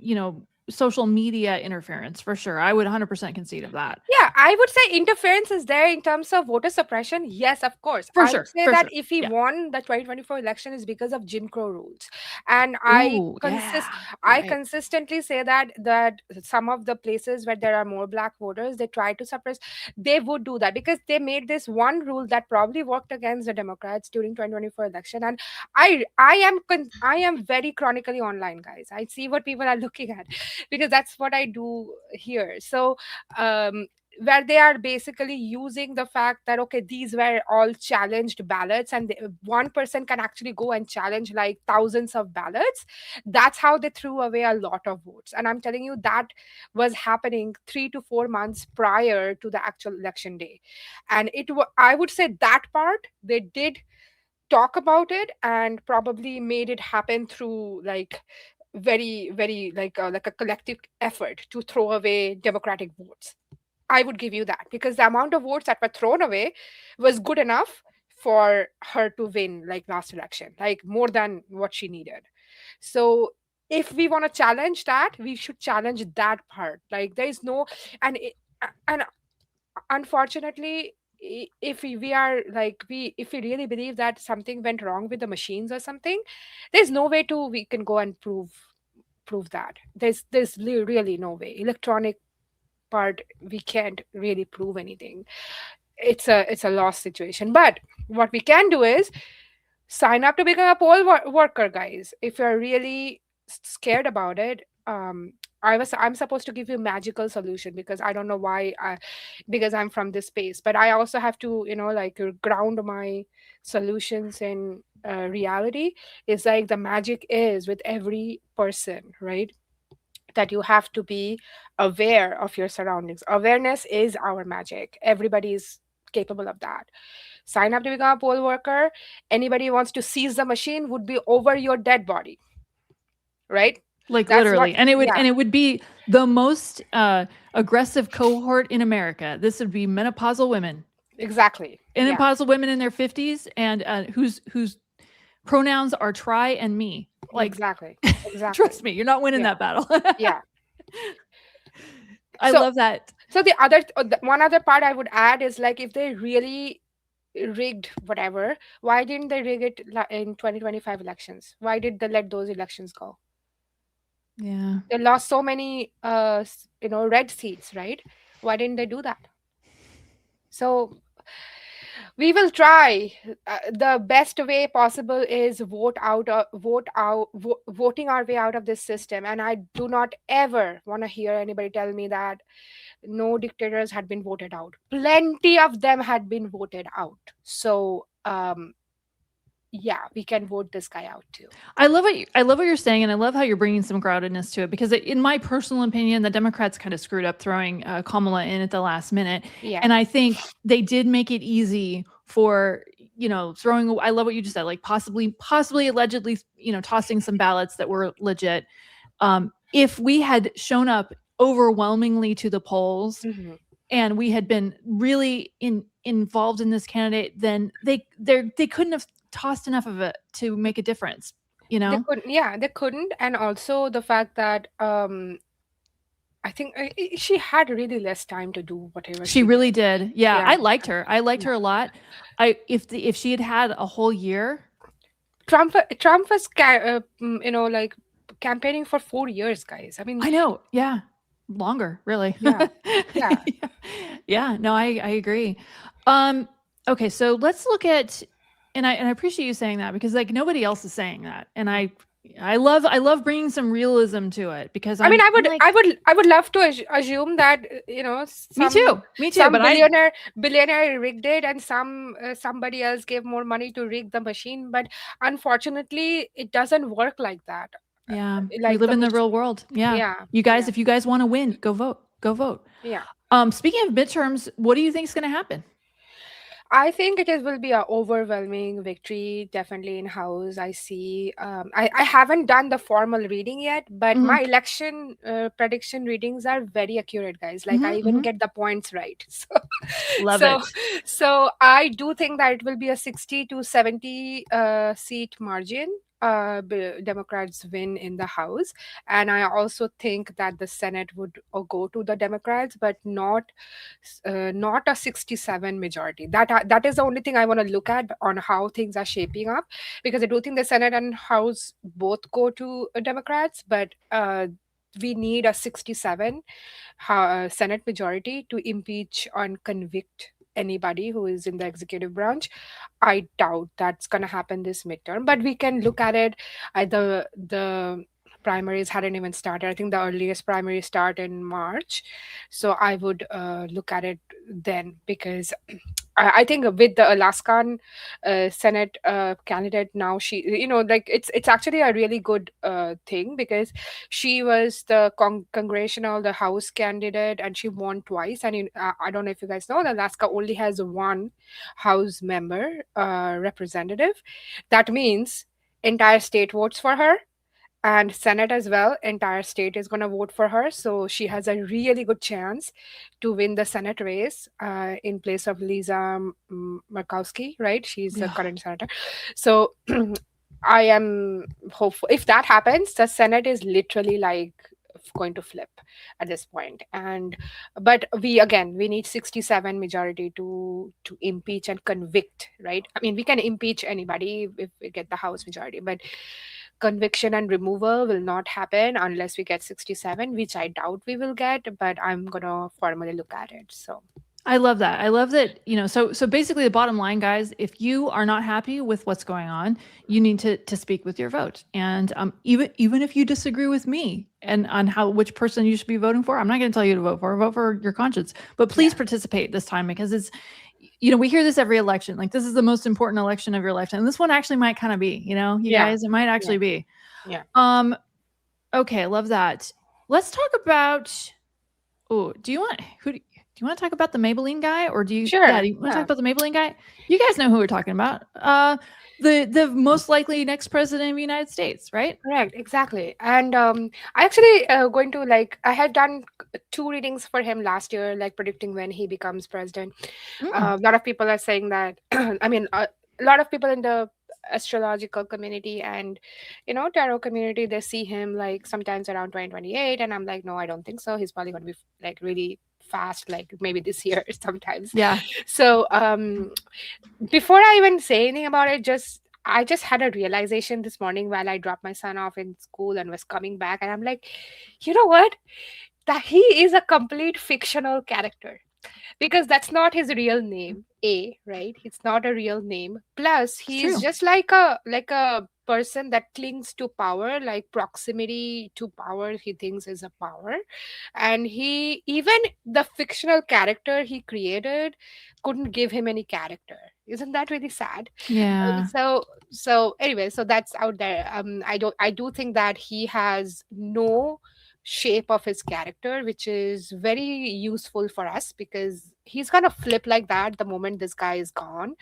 A: social media interference for sure. I would 100% concede of that.
B: Yeah, I would say interference is there in terms of voter suppression. Yes, of course.
A: For
B: I would
A: sure.
B: say
A: For
B: that
A: sure.
B: if he
A: Yeah.
B: won the 2024 election is because of Jim Crow rules. And
A: Ooh, yeah.
B: I
A: Right.
B: consistently say that some of the places where there are more black voters, they try to suppress, they would do that because they made this one rule that probably worked against the Democrats during 2024 election. And I am very chronically online, guys. I see what people are looking at because that's what I do here. So um where they are basically using the fact that, okay, these were all challenged ballots, and one person can actually go and challenge like thousands of ballots. That's how they threw away a lot of votes. And I'm telling you, that was happening 3 to 4 months prior to the actual election day. And I would say that part they did talk about it and probably made it happen through like very very like a collective effort to throw away democratic votes. I would give you that because the amount of votes that were thrown away was good enough for her to win like last election, like more than what she needed. So if we want to challenge that, we should challenge that part. Like there is no, and and unfortunately, if we are like we if we really believe that something went wrong with the machines or something, there's no way to we can go and prove prove that. There's really no way. Electronic part, we can't really prove anything. It's a lost situation. But what we can do is sign up to become a worker, guys. If you're really scared about it, I'm supposed to give you magical solution, because I don't know why because I'm from this space, but I also have to, like, ground my solutions in reality. Is like the magic is with every person, right? That you have to be aware of your surroundings. Awareness is our magic. Everybody is capable of that. Sign up to become a poll worker. Anybody who wants to seize the machine would be over your dead body, right?
A: Like
B: That's what,
A: literally. And it would
B: yeah,
A: and it would be the most aggressive cohort in America. This would be menopausal women.
B: exactly. Yeah,
A: Menopausal women in their 50s and whose pronouns are try and me. Like
B: exactly. Exactly.
A: trust me, you're not winning
B: Yeah,
A: that battle.
B: yeah.
A: I
B: So,
A: love that.
B: one other part I would add is, like, if they really rigged whatever, why didn't they rig it in 2025 elections? Why did they let those elections go?
A: Yeah.
B: They lost so many red seats, right? Why didn't they do that? So we will try. The best way possible is voting our way out of this system. And I do not ever want to hear anybody tell me that no dictators had been voted out. Plenty of them had been voted out. So yeah, we can vote this guy out too.
A: I love what you're saying, and I love how you're bringing some groundedness to it because, in my personal opinion, the Democrats kind of screwed up throwing Kamala in at the last minute,
B: Yeah.
A: and I think they did make it easy for throwing. I love what you just said, like possibly, allegedly, tossing some ballots that were legit. If we had shown up overwhelmingly to the polls
B: Hmm.
A: and we had been really involved in this candidate, then they couldn't have tossed enough of it to make a difference, you
B: They
A: know?
B: couldn't. Yeah, they couldn't. And also the fact that I think she had really less time to do whatever
A: She
B: she did.
A: really did. Yeah,
B: Yeah.
A: I liked her. I liked
B: Yeah.
A: her a lot. If she had had a whole year,
B: Trump was like campaigning for 4 years, guys. I mean,
A: I know. Yeah. Longer, really.
B: yeah, yeah.
A: Yeah, no, I agree. Um okay, so let's look at and I appreciate you saying that because like nobody else is saying that. And I love bringing some realism to it because
B: I mean,
A: I'm like
B: I would love to assume that
A: me too. Me too,
B: some
A: but I
B: billionaire rigged it, and somebody else gave more money to rig the machine. But unfortunately, it doesn't work like that.
A: yeah, we
B: Like
A: live
B: the
A: in the
B: mach-
A: real world. Yeah.
B: yeah,
A: You guys,
B: yeah,
A: if you guys want to win, go vote. Go vote.
B: yeah.
A: Speaking of midterms, what do you think is going to happen?
B: I think will be a overwhelming victory, definitely in house. I see. I haven't done the formal reading yet, but
A: Mhm.
B: my election prediction readings are very accurate, guys. Like, I
A: Mhm.
B: even
A: Mhm.
B: get the points right.
A: Love
B: So,
A: it.
B: so I do think that it will be a 60 to 70 seat margin. Democrats win in the House, and I also think that the Senate would go to the Democrats, but not a 67 majority. That is the only thing I want to look at on how things are shaping up, because I do think the Senate and House both go to Democrats, but we need a 67 Senate majority to impeach and convict anybody who is in the executive branch. I doubt that's going to happen this midterm, but we can look at it. The primaries hadn't even started. I think the earliest primary start in March, so I would look at it then, because I think with the Alaskan Senate candidate now, she, like, it's actually a really good thing, because she was the congressional, the House candidate, and she won twice. And I don't know if you guys know, that Alaska only has one House member representative. That means entire state votes for her, and Senate as well. Entire state is going to vote for her, so she has a really good chance to win the Senate race in place of Lisa Murkowski, right? She's the
A: Yeah.
B: current senator. So I am hopeful. If that happens, the Senate is literally like going to flip at this point. And but we need 67 majority to impeach and convict, right? I mean, we can impeach anybody if we get the House majority, but conviction and removal will not happen unless we get 67, which I doubt we will get, but I'm gonna formally look at it. So
A: I love that. I love that, so basically the bottom line, guys, if you are not happy with what's going on, you need to speak with your vote. And even if you disagree with me and on which person you should be voting for, I'm not going to tell you to vote for your conscience, but please participate this time, because it's, we hear this every election. Like, this is the most important election of your lifetime. This one actually might kind of be, you guys, it might actually be.
B: Yeah.
A: Okay. I love that. Let's talk about, do you want to talk about the Maybelline guy, or do you?
B: Sure.
A: Yeah, do you want to talk about the Maybelline guy? You guys know who we're talking about. The most likely next president of the United States, right?
B: Correct, exactly. And I actually going to I had done 2 readings for him last year, like predicting when he becomes president. A lot of people are saying that. I mean, a lot of people in the astrological community and tarot community, they see him like sometimes around 2028, and I'm like, no, I don't think so. He's probably going to be like really fast, like maybe this year sometimes.
A: Yeah.
B: So before I even say anything about it, I just had a realization this morning while I dropped my son off in school and was coming back, and I'm like, you know what? That he is a complete fictional character, because that's not his real name. Right? It's not a real name. Plus, he's just like a person that clings to power, like proximity to power he thinks is a power. And he, even the fictional character he created, couldn't give him any character. Isn't that really sad?
A: Yeah.
B: So anyway, so that's out there. I do think that he has no shape of his character, which is very useful for us, because he's gonna flip like that the moment this guy is gone.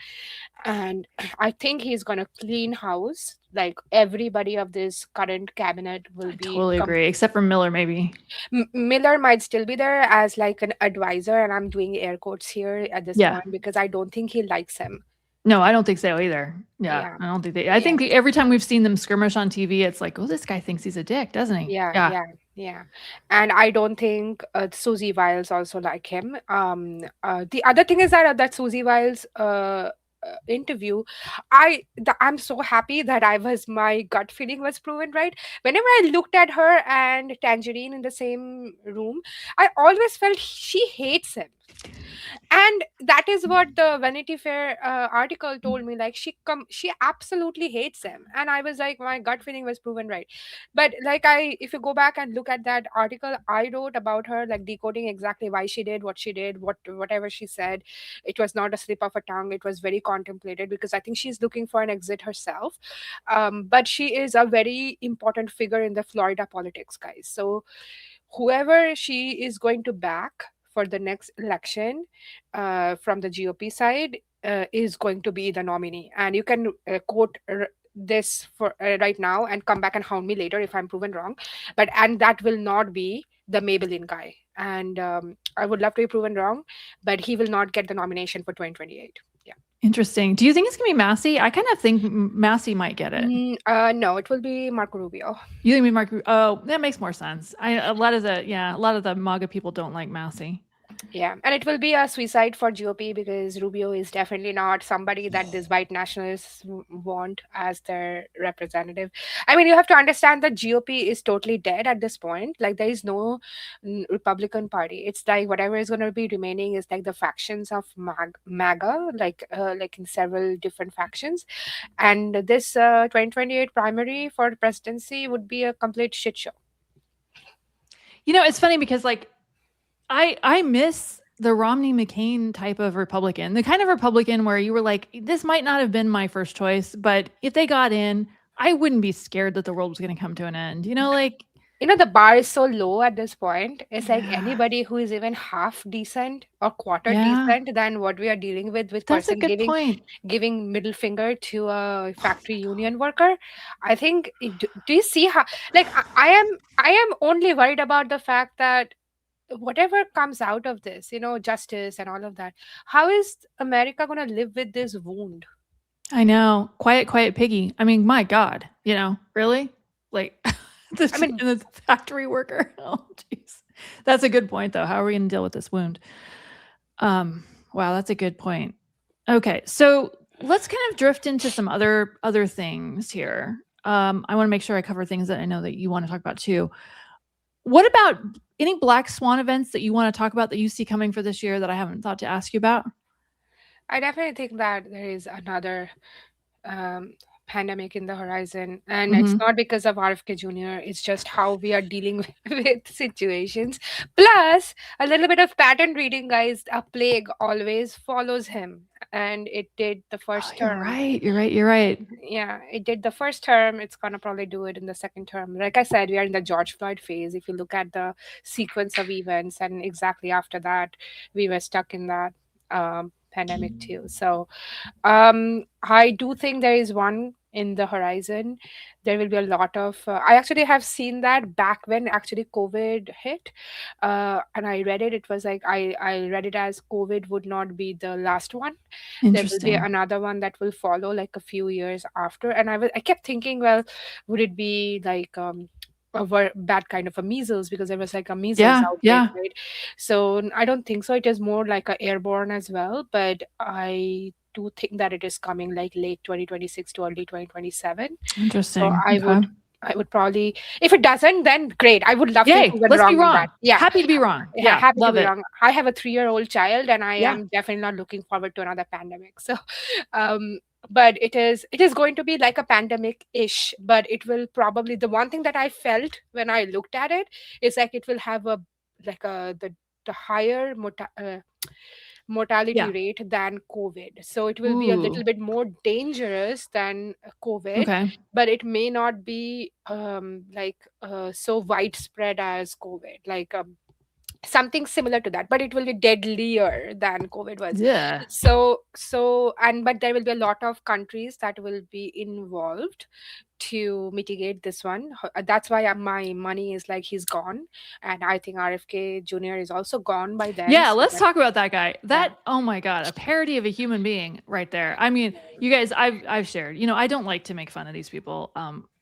B: And I think he's gonna clean house. Like, everybody of this current cabinet will be
A: totally agree, except for Miller, maybe.
B: Miller might still be there as like an advisor, and I'm doing air quotes here at this point, because I don't think he likes him.
A: No, I don't think so either. Yeah. I don't think I think every time we've seen them skirmish on TV, it's like, oh, this guy thinks he's a dick, doesn't he?
B: Yeah. And I don't think Susie Wiles also like him. The other thing is that Susie Wiles interview, I'm so happy that my gut feeling was proven right. Whenever I looked at her and Tangerine in the same room, I always felt she hates him. And that is what the Vanity Fair article told me. Like, she absolutely hates him, and I was like, my gut feeling was proven right. But like, if you go back and look at that article I wrote about her, like decoding exactly why she did what she did, whatever she said, it was not a slip of a tongue. It was very contemplated, because I think she's looking for an exit herself. But she is a very important figure in the Florida politics, guys. So whoever she is going to back for the next election from the GOP side is going to be the nominee. And you can quote this for right now and come back and hound me later if I'm proven wrong. And that will not be the Maybelline guy. And I would love to be proven wrong, but he will not get the nomination for 2028. Yeah.
A: Interesting. Do you think it's gonna be Massey? I kind of think Massey might get it.
B: No, it will be Marco Rubio.
A: You think it'll be Marco? Oh, that makes more sense. A lot of the MAGA people don't like Massey.
B: Yeah, and it will be a suicide for GOP, because Rubio is definitely not somebody that these white nationalists want as their representative. I mean, you have to understand that GOP is totally dead at this point. Like, there is no Republican Party. It's like whatever is going to be remaining is like the factions of MAGA, like in several different factions. And this 2028 primary for the presidency would be a complete shit show.
A: It's funny because, like, I miss the Romney McCain type of Republican, the kind of Republican where you were like, this might not have been my first choice, but if they got in, I wouldn't be scared that the world was going to come to an end.
B: The bar is so low at this point. It's like anybody who is even half decent or quarter decent than what we are dealing with
A: That's
B: person giving middle finger to a factory union worker. I think, do you see how, like, I am only worried about the fact that whatever comes out of this, justice and all of that, how is America going to live with this wound?
A: I know. Quiet piggy. I mean, my God, really? Like, the factory worker. Oh, jeez. That's a good point, though. How are we going to deal with this wound? Wow, that's a good point. Okay, so let's kind of drift into some other things here. I want to make sure I cover things that I know that you want to talk about too. What about any black swan events that you want to talk about that you see coming for this year that I haven't thought to ask you about?
B: I definitely think that there is another um, pandemic in the horizon, and it's
A: Mm-hmm.
B: not because of RFK Jr. It's just how we are dealing with situations. Plus, a little bit of pattern reading, guys. A plague always follows him, and it did the
A: Oh,
B: first
A: you're
B: term.
A: right. You're right. You're right.
B: Yeah, it did the first term. It's gonna probably do it in the second term. Like I said, we are in the George Floyd phase. If you look at the sequence of events, and exactly after that, we were stuck in that pandemic too. So I do think there is one in the horizon. There will be a lot of. I actually have seen that back when actually COVID hit, and I read it. It was like I read it as COVID would not be the last one. There will be
A: Interesting.
B: another one that will follow like a few years after. And I kept thinking, well, would it be like bad kind of a measles, because there was like a measles
A: Yeah.
B: outbreak,
A: Yeah.
B: right? So I don't think so. It is more like a airborne as well, but I do think that it is coming like late 2026 to early 2027. So
A: Interesting.
B: I
A: Okay.
B: would probably, if it doesn't, then great. I would love to be
A: Yay.
B: proven
A: Let's be
B: wrong with that.
A: wrong.
B: Yeah,
A: Happy to be wrong.
B: yeah,
A: Yeah.
B: happy to
A: Love
B: be
A: it.
B: wrong. I have a 3-year-old child, and I
A: Yeah.
B: am definitely not looking forward to another pandemic. So, um, but it is going to be like a pandemic ish. But it will probably, the one thing that I felt when I looked at it is like it will have a like a the higher mortality
A: Yeah.
B: rate than COVID. So it will be a little
A: Ooh.
B: bit more dangerous than COVID,
A: Okay.
B: but it may not be so widespread as COVID. Like something similar to that, but it will be deadlier than COVID was.
A: Yeah.
B: So but there will be a lot of countries that will be involved to mitigate this one. That's why my money is like he's gone, and I think RFK Jr. is also gone by then.
A: Yeah,
B: So
A: let's
B: that,
A: talk about that guy.
B: yeah,
A: That, oh my God, a parody of a human being right there. I mean, you guys, I've shared, I don't like to make fun of these people,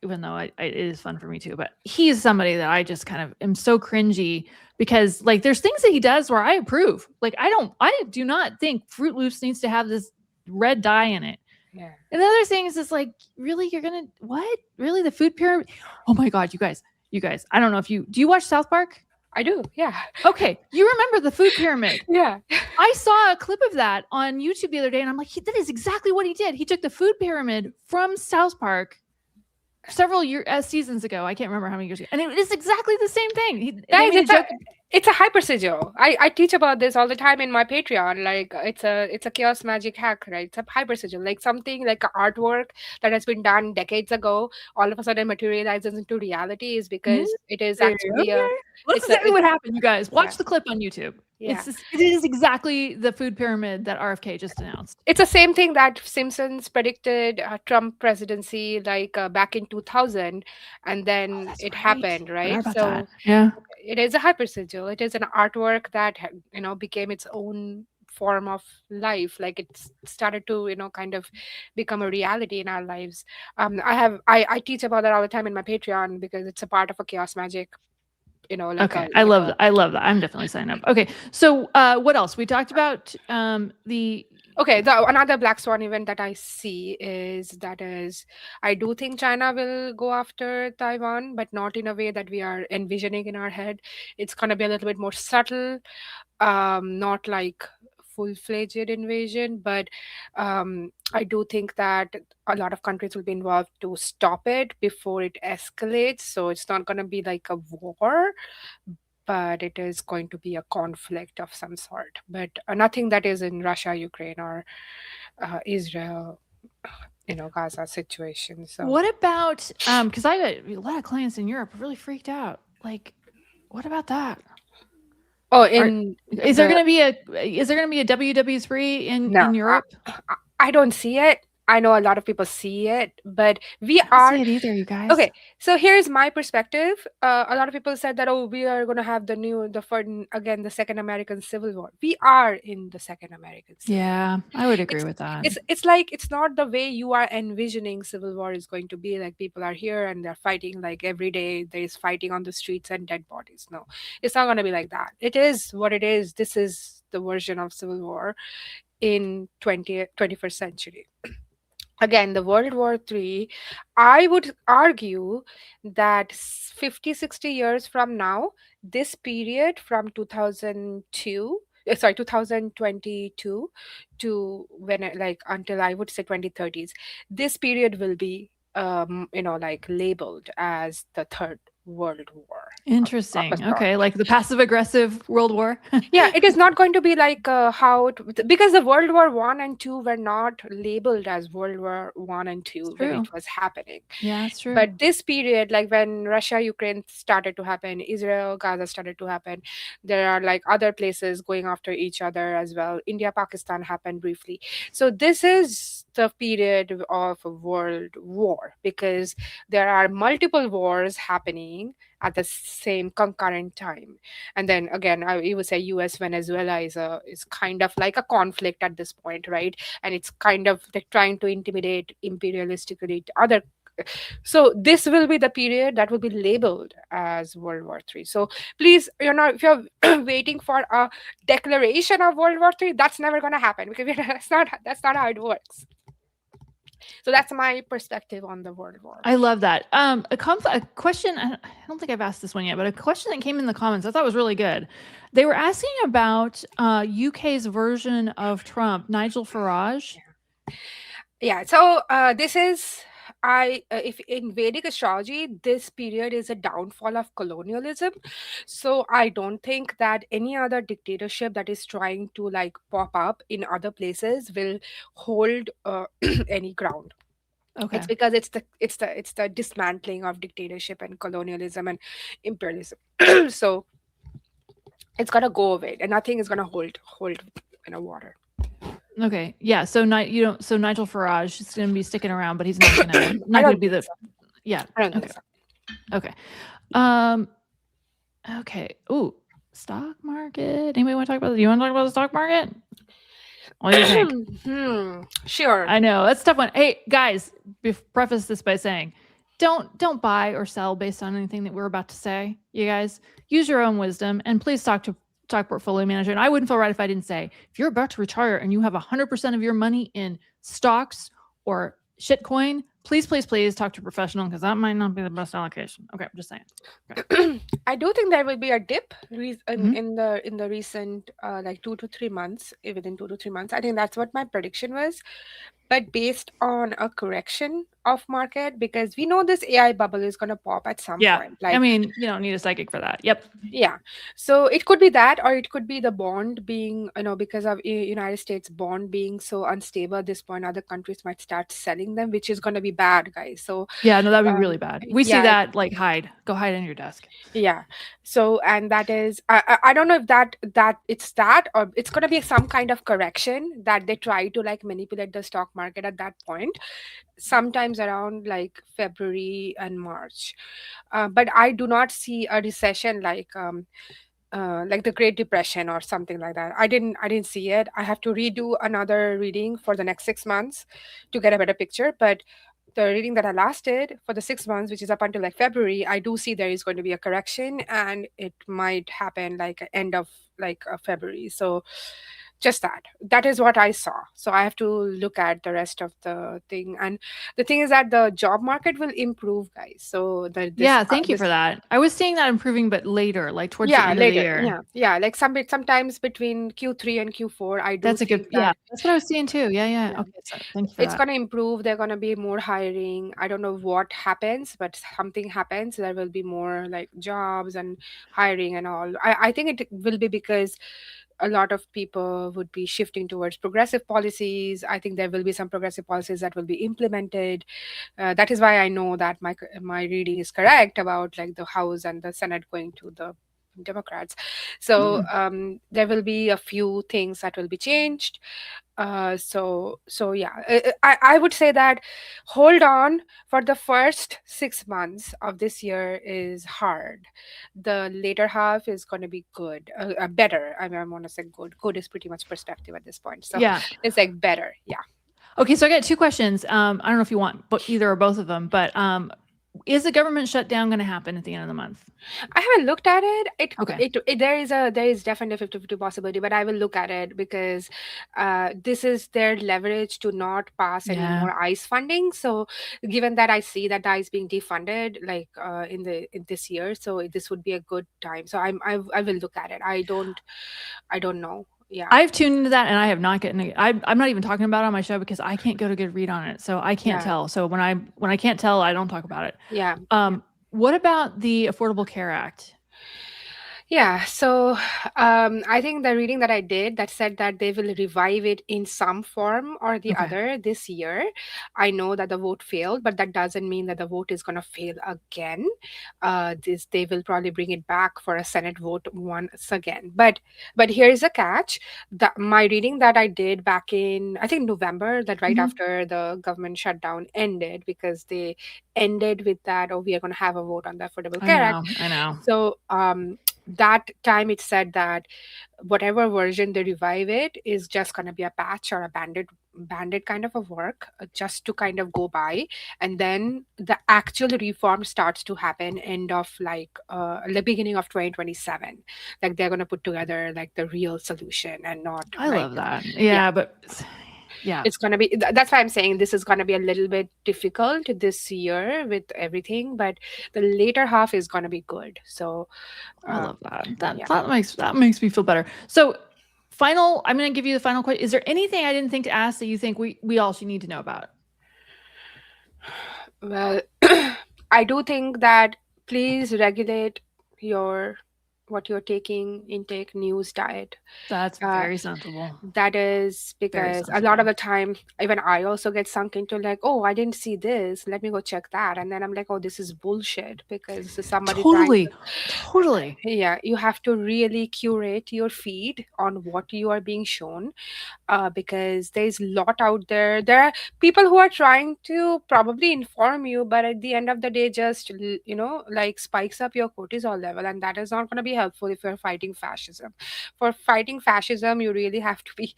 A: even though it is fun for me too, but he's somebody that I just kind of am so cringy because like there's things that he does where I approve. Like I do not think Fruit Loops needs to have this red dye in it.
B: yeah,
A: And the other thing is like, really, you're gonna what? Really, the food pyramid? Oh my God, you guys, I don't know if do you watch South Park?
B: I do. Yeah,
A: Okay, you remember the food pyramid.
B: yeah.
A: I saw a clip of that on YouTube the other day, and I'm like, that is exactly what he did. He took the food pyramid from South Park several seasons ago. I can't remember how many years ago, and it is exactly the same thing. They
B: Guys,
A: made a joke.
B: it's a hyper sigil. I teach about this all the time in my Patreon. Like it's a chaos magic hack, right? It's a hyper sigil, like something like an artwork that has been done decades ago, all of a sudden materializes into reality, is
A: Hmm?
B: because it is
A: Okay.
B: actually a
A: That's
B: it's a
A: exactly what happened, you guys.
B: yeah,
A: Watch the clip on YouTube.
B: yeah.
A: It is exactly the food pyramid that RFK just announced.
B: It's the same thing that Simpsons predicted Trump presidency like back in 2000, and
A: Oh,
B: then
A: that's
B: it
A: right.
B: happened,
A: Forgot
B: right?
A: about that.
B: So
A: Yeah.
B: it is a hyper sigil. It is an artwork that became its own form of life. Like it started to kind of become a reality in our lives. I teach about that all the time in my Patreon because it's a part of a chaos magic. Like
A: Okay.
B: a
A: I
B: like
A: love
B: a
A: that. I love that. I'm definitely signing up. Okay. So what else? We talked about the
B: Okay, another black swan event that I see is I do think China will go after Taiwan, but not in a way that we are envisioning in our head. It's gonna be a little bit more subtle, not like full-fledged invasion, but I do think that a lot of countries will be involved to stop it before it escalates. So it's not gonna be like a war, but it is going to be a conflict of some sort. But nothing that is in Russia, Ukraine, or Israel, Gaza situation. So
A: what about because I got a lot of clients in Europe are really freaked out. Like, what about that?
B: oh,
A: Are
B: in
A: is there
B: the
A: gonna be a WW3
B: no,
A: in Europe?
B: I don't see it. I know a lot of people see it, but we
A: I don't see
B: are.
A: it either, you guys.
B: Okay, so here's my perspective. A lot of people said that, oh, we are going to have again the Second American Civil War. We are in the Second American Civil War.
A: Yeah, I would agree
B: It's
A: with that.
B: it's like it's not the way you are envisioning Civil War is going to be. Like people are here and they're fighting like every day. There is fighting on the streets and dead bodies. No, it's not going to be like that. It is what it is. This is the version of Civil War in 21st century. again, the World War III, I would argue that 50, 60 years from now, this period from 2002, sorry, 2022 to like until I would say 2030s, this period will be, like labeled as the Third World War of a
A: Interesting.
B: sort.
A: Okay, like the passive aggressive World War.
B: Yeah, it is not going to be like because the World War One and Two were not labeled as World War One and
A: It's
B: Two when it
A: true.
B: was happening.
A: Yeah, it's true.
B: But this period, like when Russia Ukraine started to happen, Israel Gaza started to happen, there are like other places going after each other as well. India Pakistan happened briefly. So this is the period of a world war, because there are multiple wars happening at the same concurrent time. And then again, you would say US Venezuela is kind of like a conflict at this point, right? And it's kind of like trying to intimidate imperialistically to other. So this will be the period that will be labeled as World War III. So please, if you're waiting for a declaration of World War III, that's never going to happen, because that's not how it works. So that's my perspective on the World War.
A: I love that. A question. I don't think I've asked this one yet, but a question that came in the comments I thought was really good. They were asking about UK's version of Trump, Nigel Farage.
B: Yeah. So this is if in Vedic astrology, this period is a downfall of colonialism. So I don't think that any other dictatorship that is trying to like pop up in other places will hold any ground.
A: Okay.
B: It's because it's the dismantling of dictatorship and colonialism and imperialism. So it's gonna go away, and nothing is gonna hold water.
A: Okay. Yeah. So So Nigel Farage is going to be sticking around, but he's not going to. Not
B: I
A: going to
B: don't
A: be
B: think
A: the.
B: so.
A: Yeah.
B: I don't
A: Okay.
B: think so.
A: Okay. Um. Okay. Ooh, stock market. Anybody want to talk about? Do you want to talk about the stock market? What do you think?
B: Sure.
A: I know that's a tough one. Hey guys, preface this by saying, don't buy or sell based on anything that we're about to say. You guys use your own wisdom, and please talk to stock portfolio manager. And I wouldn't feel right if I didn't say, if you're about to retire and you have 100% of your money in stocks or shitcoin, please talk to a professional, because that might not be the best allocation. Okay, I'm just saying. Okay.
B: I do think there will be a dip
A: Mhm.
B: in the recent like 2 to 3 months. Within 2 to 3 months, I think that's what my prediction was. But based on a correction of market, because we know this AI bubble is going to pop at some
A: Yeah.
B: point.
A: I
B: Like,
A: mean, you don't need a psychic for that. Yep.
B: yeah, so it could be that, or it could be the bond being, because of United States bond being so unstable at this point, other countries might start selling them, which is going to be bad, guys. So
A: Yeah, no, that'd be really bad. We see
B: yeah,
A: that, like, go hide on your desk.
B: yeah. So, and that is, I don't know if that it's that, or it's going to be some kind of correction that they try to like manipulate the stock market at that point, sometimes around like February and March. But I do not see a recession like the Great Depression or something like that. I didn't see it. I have to redo another reading for the next 6 months to get a better picture. But the reading that I last did for the 6 months, which is up until like February, I do see there is going to be a correction, and it might happen like end of like February. So just that is what I saw. So I have to look at the rest of the thing. And the thing is that the job market will improve, guys. So
A: Yeah, thank you for that. I was seeing that improving, but later, like towards the
B: yeah,
A: end of the
B: later.
A: year.
B: Yeah, like sometimes between Q3 and Q4, I do
A: That's a good,
B: think
A: yeah,
B: that
A: that's what I was seeing too. Yeah, yeah.
B: yeah,
A: Okay, so thank you for
B: it's
A: that.
B: gonna improve. They're gonna be more hiring. I don't know what happens, but something happens. There will be more like jobs and hiring and all. I think it will be because a lot of people would be shifting towards progressive policies. I think there will be some progressive policies that will be implemented. That is why I know that my reading is correct about like the House and the Senate going to the Democrats. So there will be a few things that will be changed. So yeah, I would say that hold on for the first 6 months of this year is hard. The later half is going to be good, better. I mean, I want to say good. Good is pretty much perspective at this point. So
A: Yeah.
B: it's like better. Yeah.
A: Okay, so I got two questions. I don't know if you want either or both of them, but is the government shutdown going to happen at the end of the month?
B: I haven't looked at it.
A: Okay.
B: There is definitely a 50-50 possibility, but I will look at it because this is their leverage to not pass any
A: Yeah.
B: more ICE funding. So given that I see that the ICE being defunded like in this year, so this would be a good time. So I will look at it. I don't know. Yeah.
A: I've tuned into that and I have not gotten I'm not even talking about it on my show because I can't go to good read on it. So I can't
B: Yeah.
A: tell. So when I can't tell, I don't talk about it.
B: Yeah.
A: What about the Affordable Care Act?
B: Yeah, so I think the reading that I did that said that they will revive it in some form or the
A: Okay.
B: other this year. I know that the vote failed, but that doesn't mean that the vote is going to fail again. This they will probably bring it back for a Senate vote once again. But here's a catch: that my reading that I did back in I think November, that right
A: Mhm.
B: after the government shutdown ended, because they ended with that, oh, we are going to have a vote on the Affordable
A: I
B: Care Act.
A: know. I know.
B: So that time it said that whatever version they revive it is just going to be a patch or a banded kind of a work, just to kind of go by, and then the actual reform starts to happen end of like the beginning of 2027, like they're going to put together like the real solution and not
A: I
B: like
A: love that.
B: yeah,
A: Yeah, but yeah,
B: it's going to be that's why I'm saying this is going to be a little bit difficult this year with everything, but the later half is going to be good. So
A: I
B: uh,
A: love that.
B: yeah.
A: That makes me feel better. So, I'm going to give you the final question. Is there anything I didn't think to ask that you think we all should need to know about?
B: Well, I do think that please regulate your what you're taking, intake, news, diet.
A: That's
B: Uh,
A: very sensible.
B: that is
A: Very
B: because a lot of
A: sensible.
B: the time, even I also get sunk into like, oh, I didn't see this. Let me go check that, and then I'm like, oh, this is bullshit because this is somebody trying to.
A: Totally. Totally.
B: Yeah, you have to really curate your feed on what you are being shown, because there's a lot out there. There are people who are trying to probably inform you, but at the end of the day, just like spikes up your cortisol level, and that is not going to be helpful if you're fighting fascism. For fighting fascism, you really have to be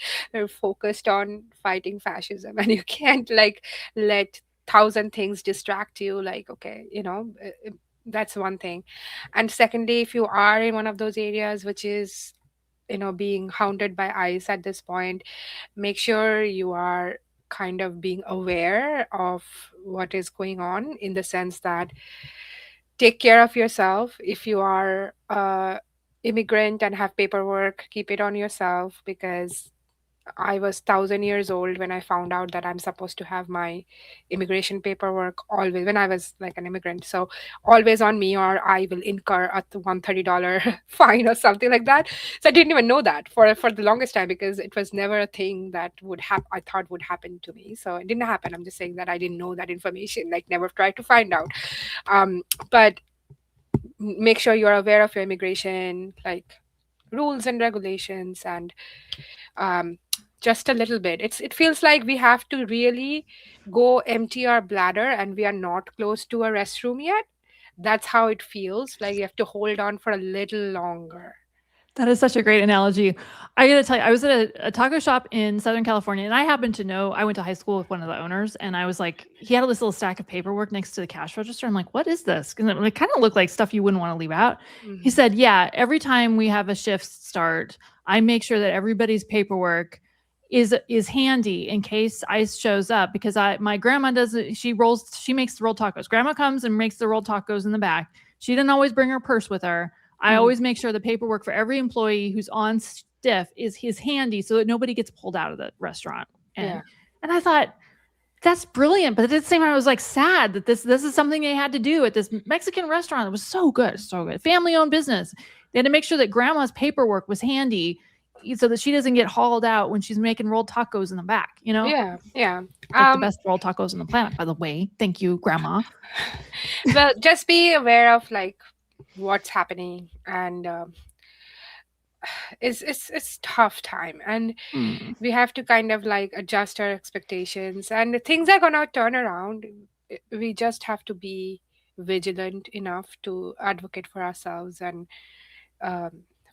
B: focused on fighting fascism, and you can't like let thousand things distract you. Like, okay, that's one thing. And secondly, if you are in one of those areas which is being hounded by ICE at this point, make sure you are kind of being aware of what is going on, in the sense that take care of yourself. If you are a immigrant and have paperwork, keep it on yourself, because I was 1,000 years old when I found out that I'm supposed to have my immigration paperwork always when I was like an immigrant. So always on me, or I will incur a $130 fine or something like that. So I didn't even know that for the longest time, because it was never a thing that would happen. I thought would happen to me. So it didn't happen. I'm just saying that I didn't know that information. Like never tried to find out. But make sure you're aware of your immigration like rules and regulations, and um, just a little bit. It feels like we have to really go empty our bladder, and we are not close to a restroom yet. That's how it feels. Like you have to hold on for a little longer.
A: That is such a great analogy. I got to tell you, I was at a taco shop in Southern California, and I happened to know I went to high school with one of the owners, and I was like, he had this little stack of paperwork next to the cash register. I'm like, what is this? Because it kind of looked like stuff you wouldn't want to leave out. He
B: Hmm.
A: said, yeah, every time we have a shift start, I make sure that everybody's paperwork is handy in case ICE shows up, because my grandma doesn't she makes the rolled tacos. Grandma comes and makes the rolled tacos in the back. She didn't always bring her purse with her. I
B: Hmm.
A: always make sure the paperwork for every employee who's on stiff is handy so that nobody gets pulled out of the restaurant.
B: Yeah.
A: And I thought that's brilliant, but at the same time I was like sad that this is something they had to do at this Mexican restaurant. It was so good, so good. Family owned business. They had to make sure that grandma's paperwork was handy so that she doesn't get hauled out when she's making rolled tacos in the back,
B: Yeah. Yeah.
A: like the
B: Um,
A: best rolled tacos on the planet, by the way. Thank you, grandma.
B: well, just be aware of like what's happening, and it's tough time, and
A: Hmm.
B: we have to kind of like adjust our expectations, and things are gonna turn around. We just have to be vigilant enough to advocate for ourselves, and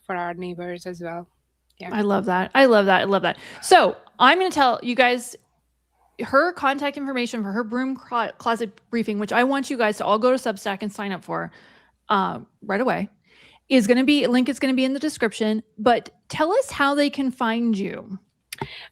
B: for our neighbors as well. Yeah.
A: I love that. I love that. I love that. So I'm going to tell you guys her contact information for her Broom Closet briefing, which I want you guys to all go to Substack and sign up for right away, is going to be link is going to be in the description. But tell us how they can find you.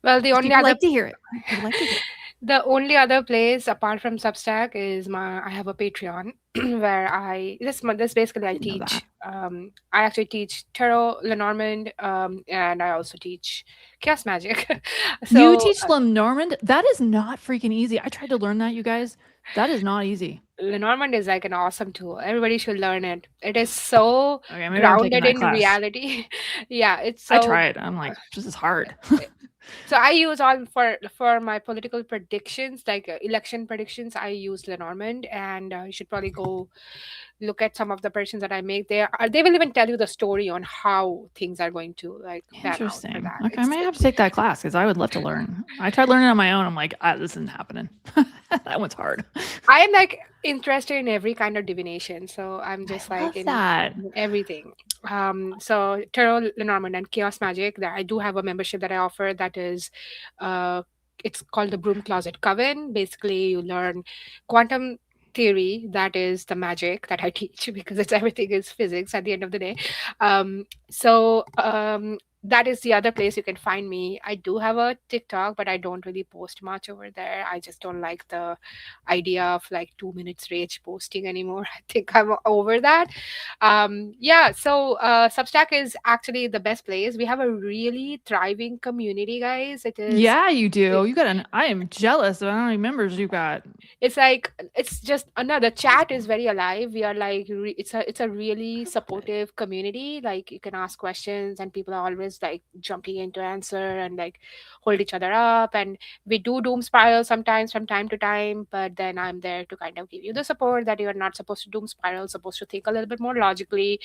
B: Well, the only
A: People
B: other
A: like to hear it. People like to hear it.
B: the only other place apart from Substack is I have a Patreon where this basically I
A: Didn't know that.
B: teach. I actually teach tarot, Lenormand, and I also teach chaos magic.
A: You
B: So
A: teach Lenormand? That is not freaking easy. I tried to learn that, you guys. That is not easy.
B: Lenormand is like an awesome tool. Everybody should learn it. It is so
A: Okay, maybe I'm taking
B: grounded
A: that
B: in
A: class.
B: reality. Yeah, it's
A: I
B: so
A: tried. I'm like, this is hard.
B: so I use all for my political predictions, like election predictions. I use Lenormand, and you should probably go look at some of the predictions that I make. They will even tell you the story on how things are going to like pan out for
A: Interesting.
B: that.
A: Okay, I may have to take that class because I would love to learn. I tried learning on my own. I'm like, this isn't happening. That one's hard.
B: I am like interested in every kind of divination, so I'm just
A: I
B: like
A: love
B: in
A: that.
B: everything. So tarot, Lenormand, and chaos magic. That I do have a membership that I offer. That is, it's called the Broom Closet Coven. Basically, you learn quantum theory. That is the magic that I teach because it's everything is physics at the end of the day. So that is the other place you can find me. I do have a TikTok, but I don't really post much over there. I just don't like the idea of like 2 minutes rage posting anymore. I think I'm over that. Yeah, so Substack is actually the best place. We have a really thriving community, guys. It is.
A: Yeah, you do. You got an. I am jealous of how many members you got.
B: It's like it's just another chat is very alive. We are like it's a really supportive community. Like you can ask questions and people are always like jumping in to answer and like hold each other up. And we do doom spiral sometimes from time to time, but then I'm there to kind of give you the support that you're not supposed to doom spiral, supposed to think a little bit more logically.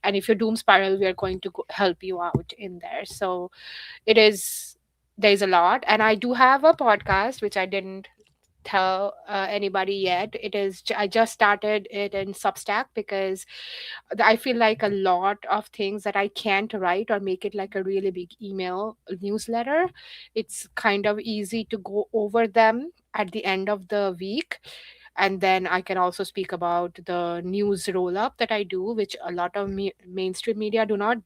B: And if you doom spiral, we are going to help you out in there. So it is there's a lot. And I do have a podcast which I didn't tell anybody yet. I just started it in Substack because I feel like a lot of things that I can't write or make it like a really big email newsletter. It's kind of easy to go over them at the end of the week. And then I can also speak about the news roll up that I do, which a lot of mainstream media do not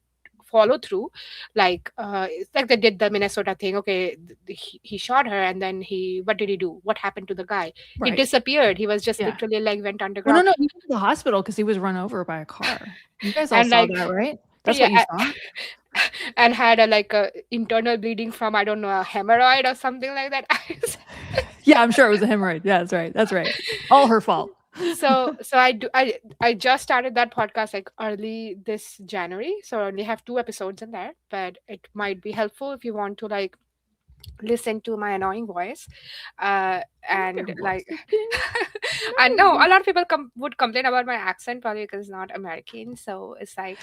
B: follow through. Like it's like they did the Minnesota thing. Okay, he shot her, and then what did he do? What happened to the guy? He
A: Right.
B: disappeared. He was just
A: Yeah.
B: literally like went
A: Well,
B: underground.
A: no, he went to the hospital because he was run over by a car. You guys all
B: And
A: saw
B: like
A: that, right? That's what you
B: yeah,
A: saw.
B: and had a internal bleeding from I don't know a hemorrhoid or something like that.
A: Yeah, I'm sure it was a hemorrhoid. Yeah, that's right. That's right. All her fault.
B: So I just started that podcast like early this January, so I only have 2 episodes in there, but it might be helpful if you want to like listen to my annoying voice. And like I know a lot of people would complain about my accent probably because it's not American, so it's like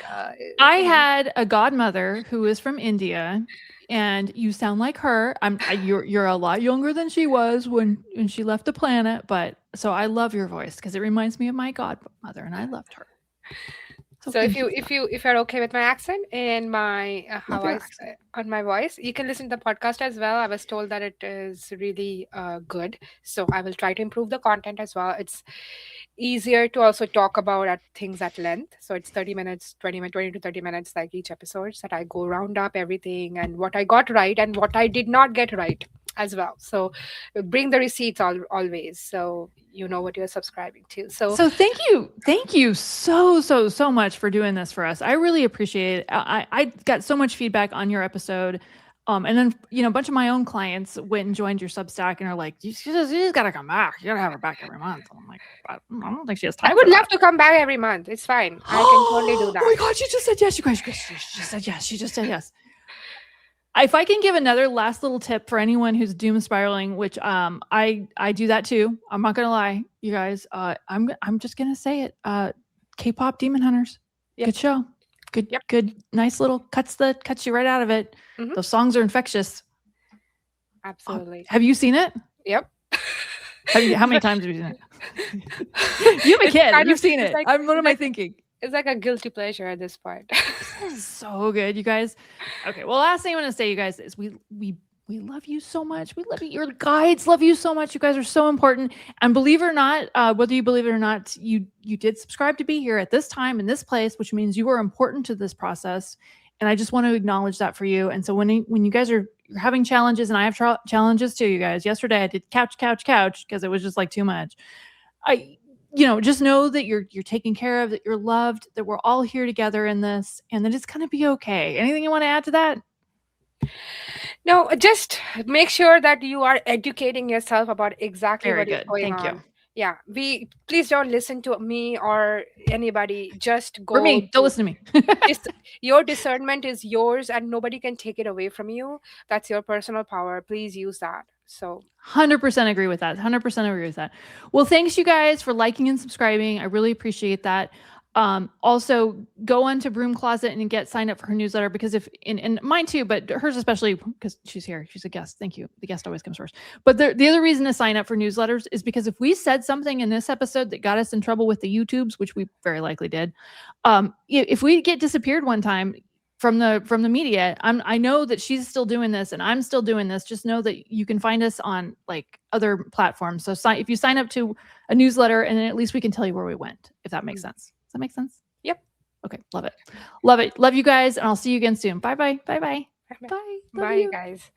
A: I had a godmother who is from India, and you sound like her. You're a lot younger than she was when she left the planet, but so I love your voice because it reminds me of my godmother, and I loved her.
B: So if you're okay with my accent and my on my voice, you can listen to the podcast as well. I was told that it is really good, so I will try to improve the content as well. It's easier to also talk about things at length. So it's 30 minutes, 20 to 30 minutes, like each episode, that I go round up everything and what I got right and what I did not get right as well. So bring the receipts always. So you know what you're subscribing to. So
A: thank you so much for doing this for us. I really appreciate it. I got so much feedback on your episode. And then, a bunch of my own clients went and joined your Substack and are like, you just got to come back. You got to have her back every month. And I'm like, I don't think she has time.
B: I would love to come back every month. It's fine. I can totally do that.
A: Oh my God, she just said yes. You guys, she just said yes. She just said yes. If I can give another last little tip for anyone who's doom spiraling, which I do that too. I'm not gonna lie, you guys. I'm just gonna say it. K-pop Demon Hunters. Yep. Good show. Good. Yep. Good. Nice little cuts you right out of it. Mm-hmm. Those songs are infectious.
B: Absolutely.
A: Have you seen it?
B: Yep.
A: How many times have you seen it? You have a kid. You've seen it. Like, what am I thinking?
B: It's like a guilty pleasure at this point.
A: This is so good, you guys. Okay, well, last thing I want to say, you guys, is we We love you so much. We love you. Your guides love you so much. You guys are so important. And believe it or not, whether you believe it or not, you did subscribe to be here at this time in this place, which means you are important to this process. And I just want to acknowledge that for you. And so when you guys are you're having challenges, and I have challenges too, you guys. Yesterday I did couch because it was just like too much. Just know that you're taken care of, that you're loved, that we're all here together in this, and that it's going to be okay. Anything you want to add to that?
B: No, just make sure that you are educating yourself about exactly
A: Very
B: what is
A: good.
B: going
A: Thank
B: on.
A: you.
B: Yeah, please don't listen to me or anybody. Just
A: For
B: go
A: me, don't
B: to
A: listen to me.
B: your discernment is yours, and nobody can take it away from you. That's your personal power. Please use that. So
A: 100% agree with that. 100% agree with that. Well, thanks you guys for liking and subscribing. I really appreciate that. Also go onto Broom Closet and get signed up for her newsletter, because and mine too, but hers especially because she's here. She's a guest. Thank you. The guest always comes first. But the other reason to sign up for newsletters is because if we said something in this episode that got us in trouble with the YouTubes, which we very likely did, if we get disappeared one time from the media, I know that she's still doing this and I'm still doing this. Just know that you can find us on like other platforms. So if you sign up to a newsletter, and then at least we can tell you where we went, if that makes sense. Does that make sense?
B: Yep.
A: Okay. Love it. Love it. Love you guys. And I'll see you again soon. Bye-bye. Bye-bye. Bye.
B: Bye, guys.